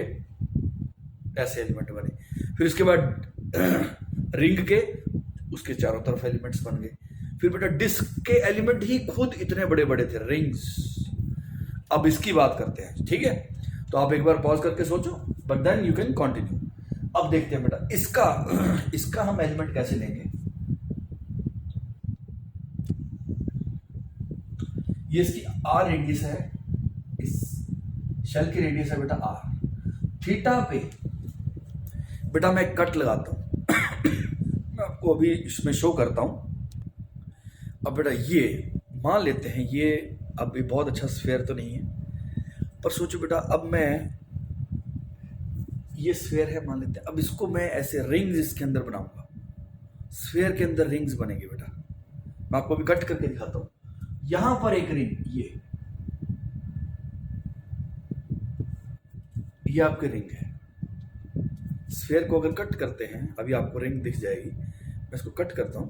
ऐसे एलिमेंट बने, फिर उसके बाद रिंग के उसके चारों तरफ एलिमेंट्स बन गए, फिर बेटा डिस्क के एलिमेंट ही खुद इतने बड़े बड़े थे, रिंग्स। अब इसकी बात करते हैं, ठीक है। तो आप एक बार पॉज करके सोचो, but then you can continue. अब देखते हैं बेटा इसका हम एलिमेंट कैसे लेंगे। ये इसकी आर रेडियस है, इस शेल की रेडियस है बेटा आर। थीटा पे बेटा मैं कट लगाता हूं मैं आपको अभी इसमें शो करता हूं। अब बेटा ये मान लेते हैं, ये अब ये बहुत अच्छा स्फीयर तो नहीं है, पर सोचो बेटा अब मैं ये स्फीयर है मान लेते हैं, अब इसको मैं ऐसे रिंग्स इसके अंदर बनाऊंगा, स्फीयर के अंदर रिंग्स बनेंगे बेटा। मैं आपको अभी कट करके दिखाता हूं। यहां पर एक रिंग, ये आपके रिंग है। स्फीयर को अगर कट करते हैं, अभी आपको रिंग दिख जाएगी, मैं इसको कट करता हूं।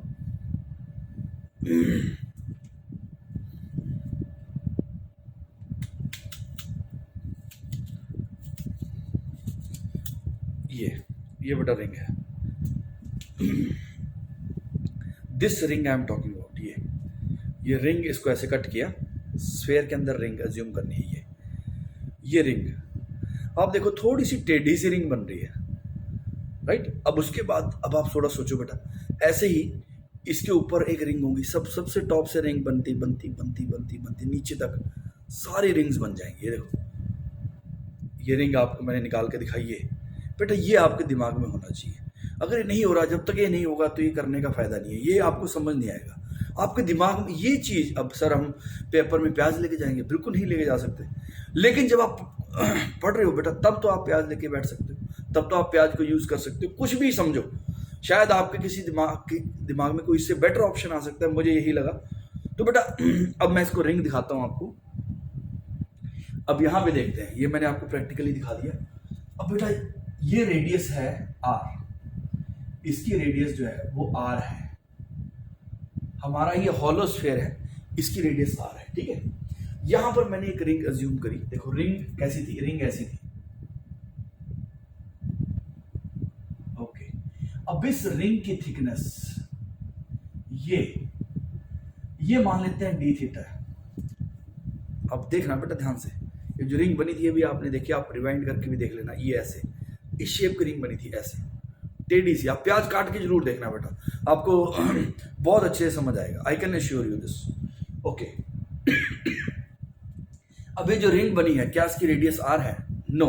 ये बेटा रिंग है, this ring I am talking about, ये रिंग, इसको ऐसे कट किया, स्फेयर के अंदर रिंग अज्यूम करनी है, ये रिंग आप देखो थोड़ी सी टेढ़ी सी रिंग बन रही है, राइट। अब उसके बाद अब आप थोड़ा सोचो बेटा, ऐसे ही इसके ऊपर एक रिंग होगी, सबसे टॉप से रिंग बनती बनती बनती बनती बनती नीचे तक सारी रिंग्स बन जाएंगी। ये देखो, ये रिंग आपको मैंने निकाल के दिखाई है बेटा, ये आपके दिमाग में होना चाहिए। अगर ये नहीं हो रहा, जब तक ये नहीं होगा तो ये करने का फायदा नहीं है, ये आपको समझ नहीं आएगा आपके दिमाग में ये चीज। अब सर हम पेपर में प्याज लेके जाएंगे, बिल्कुल नहीं लेके जा सकते, लेकिन जब आप पढ़ रहे हो बेटा तब तो आप प्याज लेके बैठ सकते हो, तब तो आप प्याज को यूज कर सकते हो, कुछ भी समझो। शायद आपके किसी दिमाग में कोई इससे बेटर ऑप्शन आ सकता है, मुझे यही लगा। तो बेटा अब मैं इसको रिंग दिखाता हूं आपको। अब यहां पे देखते हैं, ये मैंने आपको प्रैक्टिकली दिखा दिया। अब बेटा ये रेडियस है आर, इसकी रेडियस जो है वो आर है, हमारा ये हॉलो स्फीयर है, इसकी रेडियस आर है, ठीक है। यहां पर मैंने एक रिंग अज्यूम करी, देखो रिंग कैसी थी, रिंग ऐसी थी, ओके। अब इस रिंग की थिकनेस ये मान लेते हैं डी थीटा। अब देखना बेटा ध्यान से, ये जो रिंग बनी थी अभी आपने देखी, आप रिवाइंड करके भी देख लेना, ये ऐसे इस शेप की रिंग बनी थी, ऐसे टेढ़ी सी। आप प्याज काट के जरूर देखना बेटा, आपको बहुत अच्छे से समझ आएगा, I can assure you this, okay. अब ये जो रिंग बनी है, क्या इसकी रेडियस आर है? नो,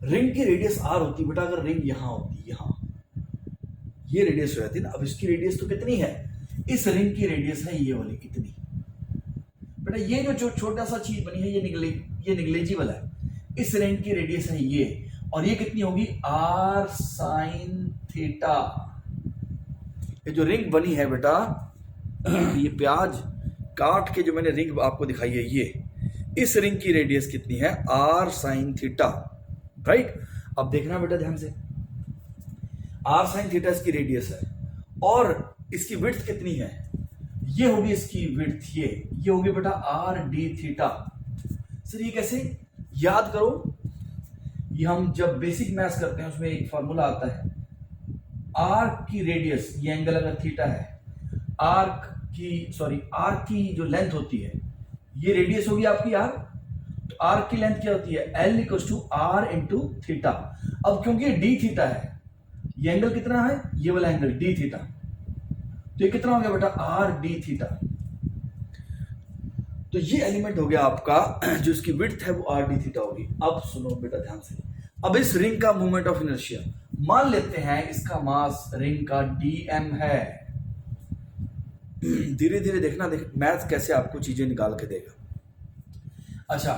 रिंग की रेडियस आर होती बेटा अगर रिंग यहां होती, यहां ये रेडियस हो जाती ना। अब इसकी रेडियस तो कितनी है, इस रिंग की रेडियस है ये वाली, कितनी बेटा, ये जो छोटा सा चीज बनी है ये निगलेजिबल है, इस रिंग की रेडियस है ये, और ये कितनी होगी, आर साइन थीटा। ये जो रिंग बनी है बेटा, ये प्याज काट के जो मैंने रिंग आपको दिखाई है, ये इस रिंग की रेडियस कितनी है, आर साइन थीटा, राइट। अब देखना बेटा ध्यान से, आर साइन थीटा इसकी रेडियस है, और इसकी विड्थ कितनी है, ये होगी इसकी विड्थ, ये होगी बेटा आर डी थीटा। सर ये कैसे, याद करो, ये हम जब बेसिक मैथ्स करते हैं उसमें एक फॉर्मूला आता है, आर्क की रेडियस, ये एंगल अगर थीटा है, आर्क की जो लेंथ होती है, ये रेडियस होगी आपकी आर, तो आर्क की लेंथ क्या होती है, L equal to R into theta. अब क्योंकि डी थीटा है, ये एंगल कितना है, ये वाला एंगल डी थीटा, तो ये कितना हो गया बेटा, आर डी थीटा। तो ये एलिमेंट हो गया आपका, जो इसकी विड्थ है वो आर डी थीटा होगी। अब सुनो बेटा ध्यान से, अब इस रिंग का मोमेंट ऑफ इनर्शिया मान लेते हैं, इसका मास रिंग का dm है। धीरे धीरे देखना, मैथ कैसे आपको चीजें निकाल के देगा। अच्छा,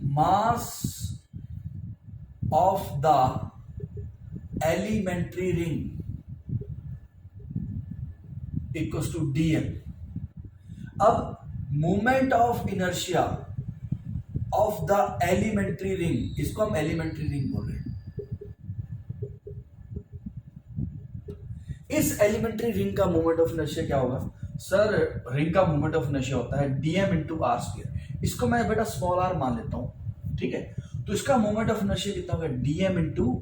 mass of the elementary ring equals to dm। अब moment of inertia of the elementary ring, इसको हम एलिमेंट्री रिंग बोल रहे हैं। इस एलिमेंट्री रिंग का मोमेंट ऑफ इनर्शिया क्या होगा, सर रिंग का मोमेंट ऑफ इनर्शिया होता है dm इंटू आर स्क्वायर। इसको मैं बेटा स्मॉल r मान लेता हूं, ठीक है। तो इसका मोमेंट ऑफ इनर्शिया कितना होगा, dm into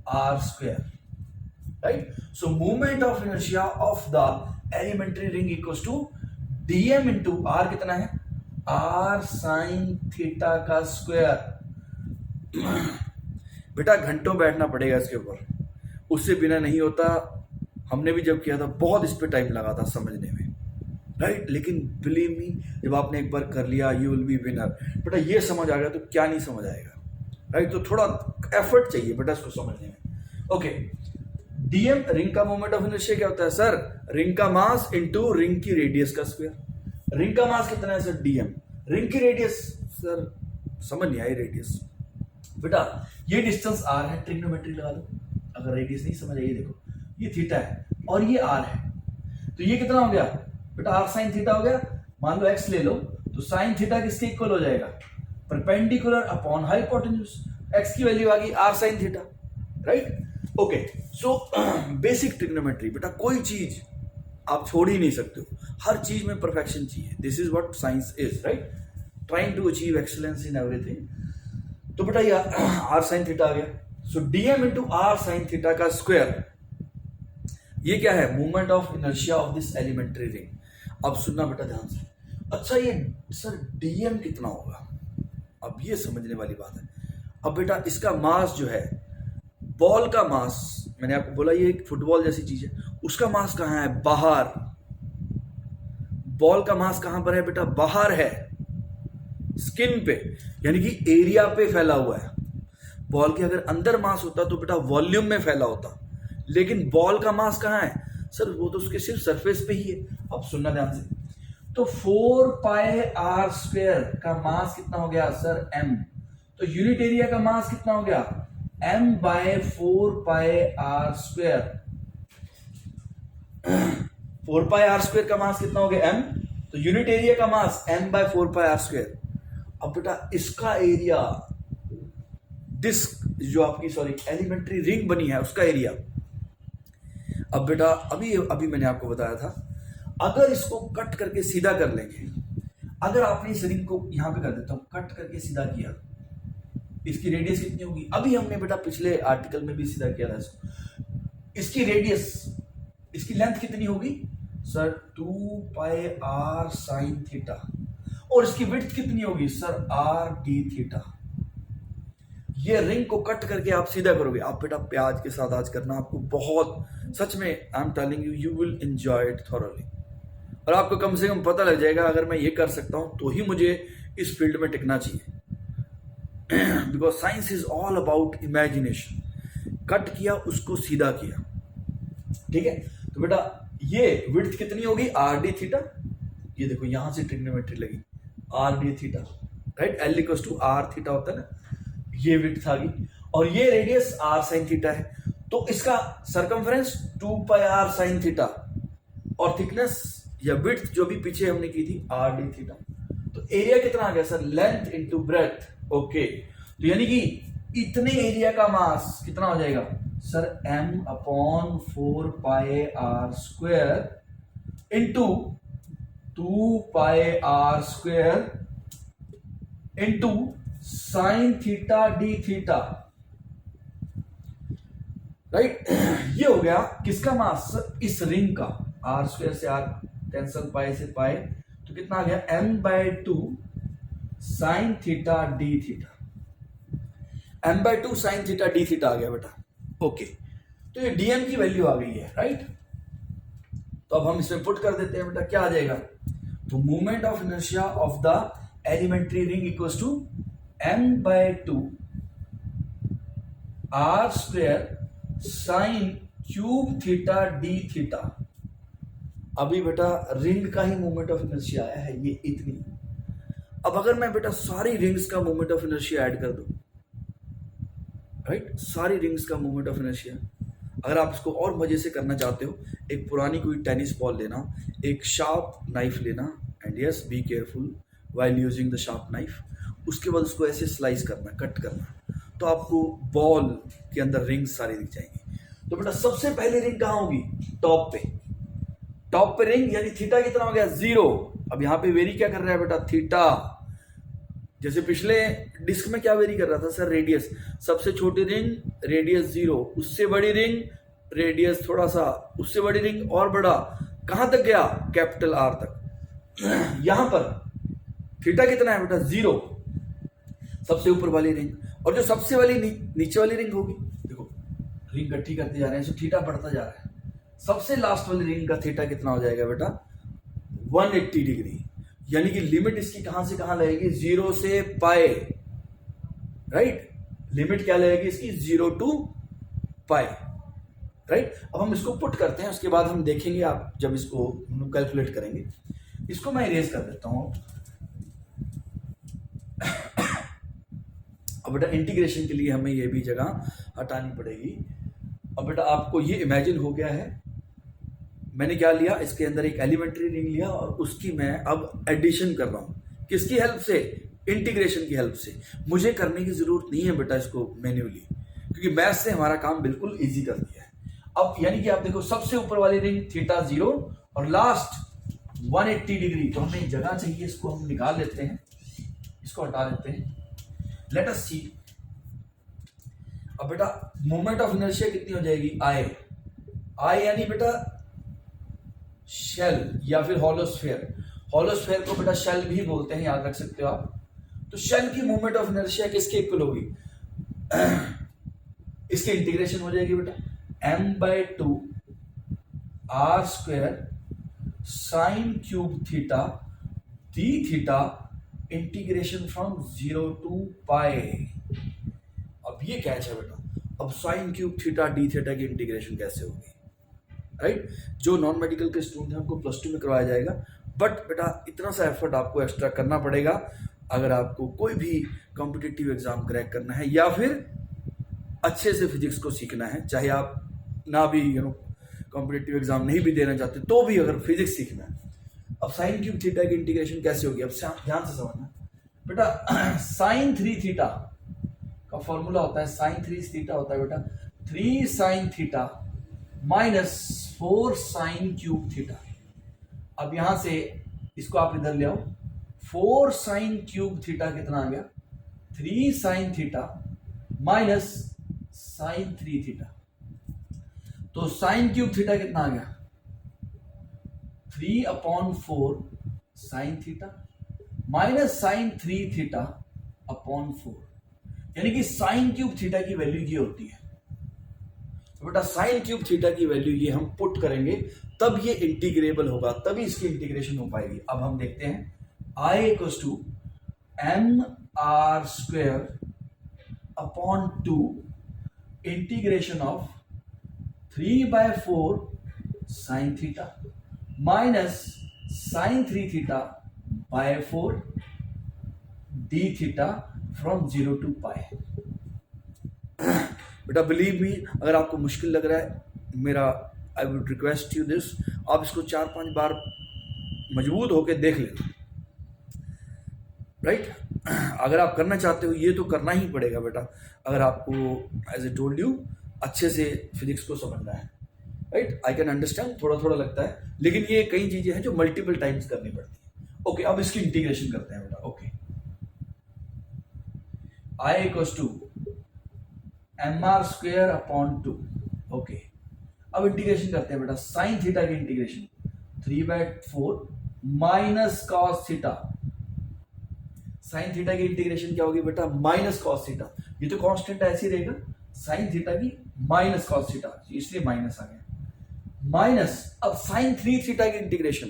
are square, right. So moment of inertia of the elementary ring equals to dm into R, कितना है, आर साइन थीटा का स्क्वायर। बेटा घंटों बैठना पड़ेगा इसके ऊपर, उससे बिना नहीं होता। हमने भी जब किया था बहुत इस पे टाइम लगा था समझने में, राइट। लेकिन बिलीव मी, जब आपने एक बार कर लिया, यू विल बी विनर। बेटा ये समझ आ गया तो क्या नहीं समझ आएगा, राइट। तो थोड़ा एफर्ट चाहिए बेटा इसको समझने में। ओके, डीएम रिंग का मोमेंट ऑफ इनर्शिया क्या होता है सर, रिंग का मास इंटू रिंग की रेडियस का स्क्वायर। रिंग का मास कितना है सर, डीएम। रिंग की रेडियस सर समझ नहीं आई, रेडियस बेटा ये डिस्टेंस आर है, ट्रिग्नोमेट्री लगा लो। अगर रेडियस नहीं समझ आई, देखो ये थीटा है और ये आर है, तो ये कितना हो गया बेटा, आर साइन थीटा हो गया। मान लो एक्स ले लो, तो साइन थीटा किसके इक्वल हो जाएगा, परपेंडिकुलर अपॉन हाइपोटेन्यूज। एक्स की वैल्यू आ गई R sine theta, right. Okay, so basic trigonometry बेटा, कोई चीज आप छोड़ ही नहीं सकते हो, हर चीज में परफेक्शन चाहिए। This is what science is, right, trying to achieve excellence in everything. तो बेटा ये आर साइन थीटा आ गया। सो dm into R sine theta का स्क्वायर, ये क्या है? Movement of inertia of this elementary ring. अब सुनना बेटा ध्यान से। अच्छा ये सर dm कितना होगा? अब ये समझने वाली बात है। अब बेटा इसका मास जो है, बॉल का मास, मैंने आपको बोला ये एक फुटबॉल जैसी चीज है, उसका मास कहाँ है? बाहर। बॉल का मास कहां पर है बेटा? बाहर है, स्किन पे, यानी कि एरिया पे फैला हुआ है। बॉल के अगर अंदर मास होता तो बेटा वॉल्यूम में फैला होता, लेकिन बॉल का मास कहां है? सर वो तो उसके सिर्फ सरफेस पे ही है। अब सुनना ध्यान से। तो 4 पाई आर स्क्वायर का मास कितना हो गया सर? m। तो यूनिट एरिया का मास कितना हो गया? m by 4 pi are square. 4 pi are square का मास कितना हो गया? m। तो यूनिट एरिया का mass m by 4 pi are square. अब बेटा इसका एरिया, डिस्क जो आपकी सॉरी एलिमेंट्री रिंग बनी है उसका एरिया। अब बेटा अभी मैंने आपको बताया था, अगर इसको कट करके सीधा कर लेंगे, अगर आपने इस रिंग को यहां पे कर देता हूं, कट करके सीधा किया, इसकी रेडियस कितनी होगी? अभी हमने बेटा पिछले आर्टिकल में भी सीधा किया था इसको। इसकी रेडियस, इसकी लेंथ कितनी होगी sir? 2 pi R sine theta. और इसकी विड्थ कितनी होगी सर? R D theta. ये रिंग को कट करके आप सीधा करोगे, आप बेटा प्याज के साथ आज करना, आपको बहुत, सच में I am telling you, you will enjoy it thoroughly. और आपको कम से कम पता लग जाएगा अगर मैं ये कर सकता हूं तो ही मुझे इस फील्ड में टिकना चाहिए। Because science is all about imagination. Cut किया, उसको सीधा किया, ठीक है। तो बेटा ये विड्थ कितनी होगी? R D theta. ये देखो यहां से ट्रिग्नोमेट्री लगी, R D theta, right. L equals to R theta होता है ना, ये विड्थ आ गई, और ये रेडियस आर साइन थीटा है। तो इसका circumference 2 pi R sine theta, और थिकनेस या विड्थ जो भी पीछे हमने की थी आर डी थीटा। तो एरिया कितना आ गया sir? Length into breadth. Okay, तो यानी कि इतने एरिया का मास कितना हो जाएगा sir? m upon 4 pi are square into 2 pi are square into sine theta D theta, right. ये हो गया किसका मास? इस रिंग का। आर स्क्वायर से आर कैंसल, पाई से पाई, तो कितना आ गया? m by 2 sine theta D theta. m by 2 sine theta D theta आ गया बेटा। ओके, तो ये dm की वैल्यू आ गई है, राइट। तो अब हम इसमें पुट कर देते हैं बेटा, क्या आ जाएगा? तो movement of inertia of the elementary ring equals to m by 2 R square sine cube theta D theta. अभी बेटा रिंग का ही मूवमेंट ऑफ इनर्शिया आया है, ये इतनी। अब अगर मैं बेटा सारी रिंग्स का मूवमेंट ऑफ इनर्शिया ऐड कर दूं, राइट, सारी रिंग्स का मूवमेंट ऑफ इनर्शिया, अगर आप इसको और मजे से करना चाहते हो, एक पुरानी कोई टेनिस बॉल लेना, एक शार्प नाइफ लेना, and yes be careful while using the sharp knife, उसके बाद उसको ऐसे स्लाइस करना, कट करना, तो आपको बॉल के अंदर रिंग्स सारी दिख जाएंगी। तो बेटा सबसे पहली रिंग कहां होगी? टॉप पे। टॉप पे रिंग, यानी थीटा कितना हो गया? 0। अब यहां पे वेरी क्या कर रहा है बेटा? थीटा। जैसे पिछले डिस्क में क्या वेरी कर रहा था सर? रेडियस। सबसे छोटी रिंग रेडियस 0, उससे बड़ी रिंग रेडियस थोड़ा सा, उससे बड़ी रिंग और बड़ा, कहां तक गया? कैपिटल आर तक। यहां पर थीटा कितना है बेटा? 0, सबसे ऊपर वाली रिंग। और जो सबसे वाली नीचे वाली रिंग होगी, देखो रिंग गट्ठी करते जा रहे हैं, सो थीटा बढ़ता जा रहा है। सबसे लास्ट वाली रिंग का थीटा कितना हो जाएगा बेटा? 180 डिग्री। यानी कि लिमिट इसकी कहां से कहां लगेगी? 0 से पाई, राइट। लिमिट क्या लगेगी इसकी? 0 टू पाई, राइट। अब हम इसको पुट करते हैं, उसके बाद हम देखेंगे, आप जब इसको कैलकुलेट करेंगे। इसको मैं इरेज कर देता हूं। अब बेटा इंटीग्रेशन के लिए हमें ये भी जगह हटानी पड़ेगी। अब बेटा आपको ये इमेजिन हो गया है, मैंने क्या लिया, इसके अंदर एक एलिमेंट्री रिंग लिया और उसकी मैं अब एडिशन कर रहा हूं। किसकी हेल्प से? इंटीग्रेशन की हेल्प से। मुझे करने की जरूरत नहीं है बेटा इसको मैन्युअली, क्योंकि मैथ्स ने हमारा काम बिल्कुल इजी कर दिया है। अब यानी कि आप देखो सबसे ऊपर वाली रिंग थीटा 0 और लास्ट 180 डिग्री। तो हमें जगह चाहिए, इसको हम निकाल लेते हैं, इसको हटा लेते हैं। लेट अस सी। अब बेटा मोमेंट ऑफ इनर्शिया कितनी हो जाएगी, आई। आई यानी बेटा शेल या फिर हॉलोस्फेयर। हॉलोस्फेयर को बेटा शेल भी बोलते हैं, याद रख सकते हो आप। तो शेल की मोमेंट ऑफ इनर्शिया किसके इक्वल होगी, इसकी इंटीग्रेशन हो जाएगी बेटा m/2 r² sign cube theta D theta integration from 0 to पाई। अब ये कैच है बेटा, अब sign cube theta D theta की इंटीग्रेशन कैसे होगी, राइट। जो नॉन मेडिकल के स्टूडेंट हैं उनको +2 में करवाया जाएगा, बट बेटा इतना सा एफर्ट आपको एक्स्ट्रा करना पड़ेगा अगर आपको कोई भी कॉम्पिटिटिव एग्जाम क्रैक करना है या फिर अच्छे से फिजिक्स को सीखना है। चाहे आप ना भी कॉम्पिटिटिव एग्जाम नहीं भी देना चाहते तो भी अगर फिजिक्स सीखना है। अब साइन क्यूब थीटा की इंटीग्रेशन कैसे होगी, अब ध्यान से समझना बेटा। साइन 3 थीटा का फॉर्मूला होता है, साइन 3 थीटा होता है बेटा 3 sine theta -4 sign cube theta. अब यहां से इसको आप इधर ले आओ, 4 साइन क्यूब थीटा कितना आ गया, 3 sine theta minus sine 3 theta. तो साइन क्यूब थीटा कितना आ गया, 3/4 sine theta minus sine 3 theta upon 4, यानी कि साइन क्यूब थीटा की वैल्यू ये होती है। तो बेटा साइन क्यूब थीटा की वैल्यू ये हम पुट करेंगे तब ये इंटीग्रेबल होगा, तभी इसकी इंटीग्रेशन हो पाएगी। अब हम देखते हैं I = mr² upon 2 integration of 3/4 sine theta minus sine 3 theta by 4 D theta from 0 to pi. बेटा बिलीव मी, अगर आपको मुश्किल लग रहा है, मेरा I would request you this, आप इसको 4-5 बार मजबूत होकर देख लेना, राइट। अगर आप करना चाहते हो ये तो करना ही पड़ेगा बेटा, अगर आपको एज ए टोल्ड यू अच्छे से फिजिक्स को समझना है, राइट। आई कैन अंडरस्टैंड, थोड़ा थोड़ा लगता है, लेकिन ये कई चीजें हैं जो मल्टीपल टाइम्स करनी पड़ती है। ओके, अब इसकी इंटीग्रेशन करते हैं बेटा। Okay, I = mr² upon 2। Okay, अब इंटीग्रेशन करते हैं बेटा, साइन थीटा की integration 3/4 minus cos theta. Sine theta की इंटीग्रेशन क्या होगी बेटा, माइनस कॉस थीटा। ये तो कांस्टेंट ऐसे ही रहेगा, साइन थीटा की माइनस कॉस थीटा, इसलिए माइनस आ गया माइनस। अब साइन 3 थीटा की इंटीग्रेशन,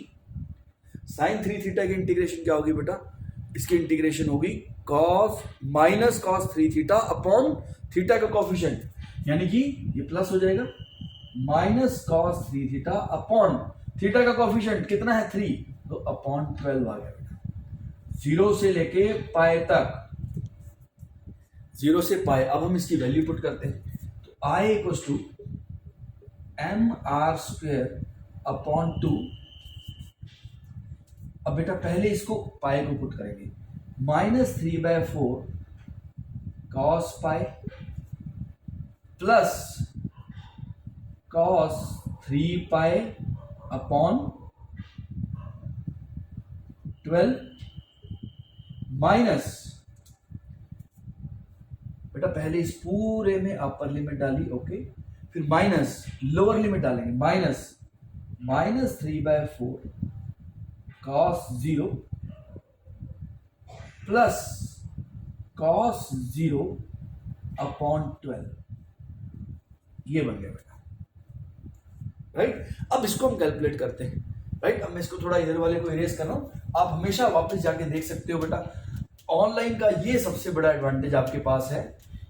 साइन 3 थीटा की इंटीग्रेशन क्या होगी बेटा, इसकी इंटीग्रेशन होगी cos minus cos 3 theta upon theta का कोफिशिएंट, यानी कि ये प्लस हो जाएगा minus cos 3 theta upon theta का कोफिशिएंट कितना है 3, तो अपॉन 12 आ गया बेटा। 0 से लेके पाई तक, 0 से पाई। अब हम इसकी वैल्यू पुट करते हैं, तो I = mr² अपॉन 2। अब बेटा पहले इसको पाई को पुट करेंगे, -3/4 cos pi plus cos 3 pi upon 12 minus, बेटा पहले इस पूरे में अपर लिमिट डाली, ओके, फिर माइनस लोअर लिमिट डालेंगे, -3/4 cos 0 प्लस cos 0 अपॉन 12, ये बन गया बेटा, राइट। अब इसको हम कैलकुलेट करते हैं, राइट। अब मैं इसको थोड़ा इधर वाले को इरेज कर रहा हूं, आप हमेशा वापस जाके देख सकते हो बेटा। ऑनलाइन का ये सबसे बड़ा एडवांटेज आपके पास है,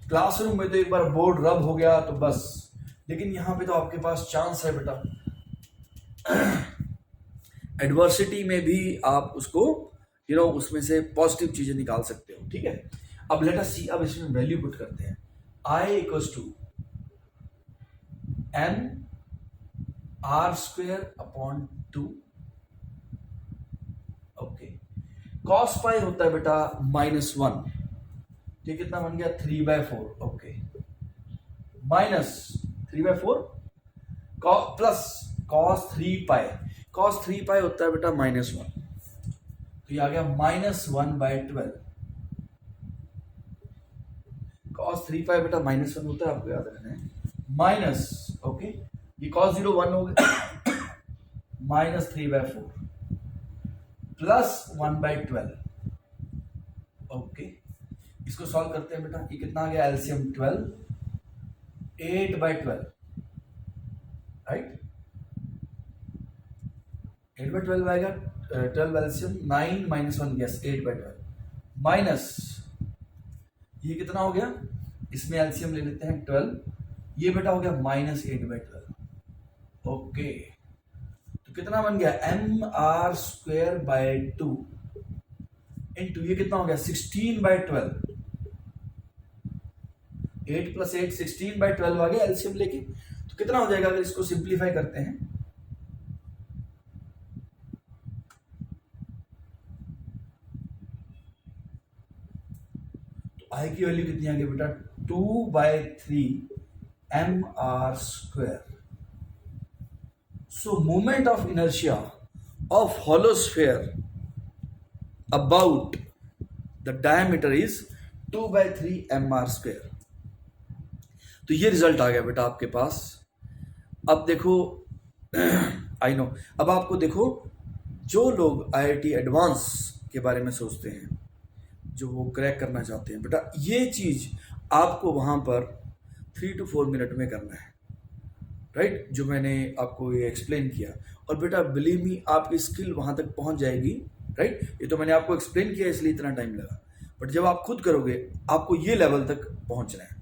क्लासरूम में तो एक बार बोर्ड रब हो गया तो बस, लेकिन यहां पे तो आपके पास चांस है बेटा, एडवर्सिटी में भी आप उसको उसमें से पॉजिटिव चीजें निकाल सकते हो, ठीक है। अब लेट अस सी, अब इसमें वैल्यू पुट करते हैं। I = mr² upon 2। Okay, cos पाई होता है बेटा -1, ये कितना बन गया 3/4, ओके, माइनस 3/4 प्लस cos 3 पाई, cos 3 पाई होता है बेटा -1, तो ये आ गया -1/12। cos 3 पाई बेटा -1 होता है, आपको याद रखना है माइनस, ओके, ये cos 0 1 हो गया -3/4 प्लस 1/12, ओके। इसको सॉल्व करते हैं बेटा, ये कितना आ गया एलसीएम 12, 8/12, राइट, 8/12 आएगा, 12 एलसीएम 9 -1 यस 8/12 माइनस ये कितना हो गया, इसमें एलसीएम ले लेते हैं 12, ये बेटा हो गया -8/12, ओके। तो कितना बन गया mr² 2 इंटू ये कितना हो गया 16/12, 8 + 8 16/12 आ गया एलसीएम लेके। तो कितना हो जाएगा अगर इसको सिंप्लीफाई करते हैं, तो आई की वैल्यू कितनी आ गई बेटा 2/3 mr²। So moment of inertia of hollow sphere about the diameter is 2/3 mr²। तो ये रिजल्ट आ गया बेटा आपके पास। अब देखो आई नो, अब आपको देखो जो लोग IIT एडवांस के बारे में सोचते हैं, जो वो क्रैक करना चाहते हैं, बेटा ये चीज आपको वहां पर 3 to 4 मिनट में करना है, राइट, जो मैंने आपको ये एक्सप्लेन किया। और बेटा बिलीव मी आपकी स्किल वहां तक पहुंच जाएगी, राइट। ये तो मैंने आपको एक्सप्लेन किया इसलिए इतना टाइम लगा, बट जब आप खुद करोगे आपको ये लेवल तक पहुंचना है,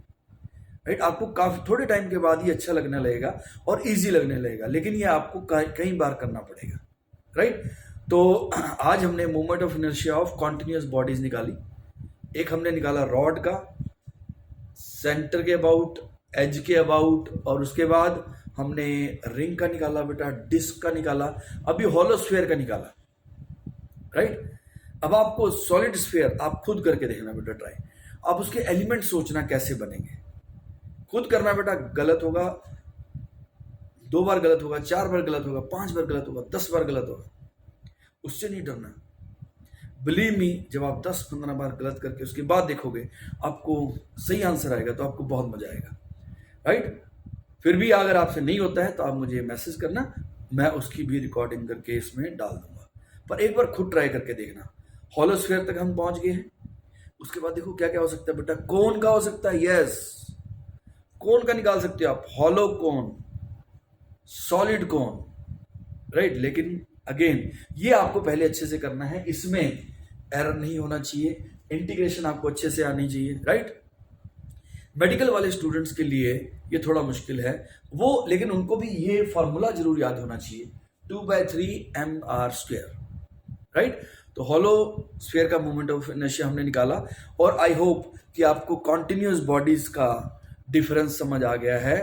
राइट। आपको काफी थोड़े टाइम के बाद ही अच्छा लगने लगेगा और इजी लगने लगेगा, लेकिन ये आपको कई बार करना पड़ेगा, राइट। तो आज हमने movement of inertia of continuous bodies निकाली। एक हमने निकाला रॉड का, सेंटर के अबाउट, एज के अबाउट, और उसके बाद हमने रिंग का निकाला बेटा, डिस्क का निकाला, अभी हॉलो स्फीयर का निकाला, राइट। अब आपको सॉलिड स्फीयर आप खुद करके देखना बेटा ट्राई, आप उसके एलिमेंट सोचना कैसे बनेंगे, खुद करना बेटा। गलत होगा, 2 बार गलत होगा, 4 बार गलत होगा, 5 बार गलत होगा, 10 बार गलत होगा, उससे नहीं डरना। बिलीव मी जब आप 10-15 बार गलत करके उसके बाद देखोगे आपको सही आंसर आएगा तो आपको बहुत मजा आएगा, राइट। फिर भी अगर आपसे नहीं होता है तो आप मुझे मैसेज करना, मैं उसकी भी रिकॉर्डिंग करके इसमें डाल दूंगा, पर एक बार खुद ट्राई करके देखना। हॉलो स्फीयर तक हम पहुंच गए हैं, उसके बाद देखो क्या क्या हो सकता है बेटा। कोन का हो सकता है, यस, कोन का निकाल सकते हो आप, हॉलो कोन, सॉलिड कोन, राइट। लेकिन अगेन ये आपको पहले अच्छे से करना है, इसमें एरर नहीं होना चाहिए, इंटीग्रेशन आपको अच्छे से आनी चाहिए, राइट। मेडिकल वाले स्टूडेंट्स के लिए ये थोड़ा मुश्किल है वो, लेकिन उनको भी ये फॉर्मूला जरूर याद होना चाहिए, 2/3 mr², राइट। तो हॉलो स्फीयर का मोमेंट ऑफ इनर्शिया हमने निकाला, और आई होप कि आपको कॉन्टिन्यूस बॉडीज का डिफरेंस समझ आ गया है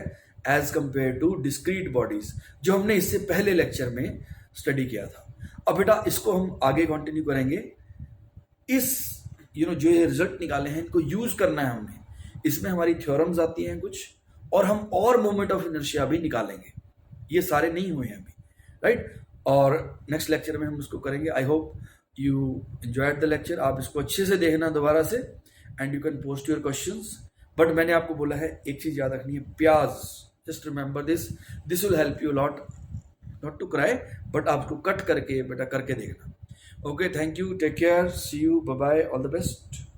as compare to discrete bodies, जो हमने इससे पहले लेक्चर में स्टडी किया था। अब बेटा इसको हम आगे कंटिन्यू करेंगे। इस जो ये रिजल्ट निकाले हैं इनको यूज करना है हमने, इसमें हमारी थ्योरम्स आती हैं कुछ, और हम और मोमेंट ऑफ इनर्शिया भी निकालेंगे, ये सारे नहीं हुए हैं अभी, राइट। और नेक्स्ट लेक्चर में हम उसको करेंगे। I hope you enjoyed the lecture. आप इसको अच्छे से देखना दोबारा से, and you can post your questions. But मैंने आपको बोला है एक चीज याद रखनी है, प्याज, just remember this will help you lot, not to cry, but आपको कट करके बेटा करके देखना। Okay, thank you, take care, see you, bye bye, all the best.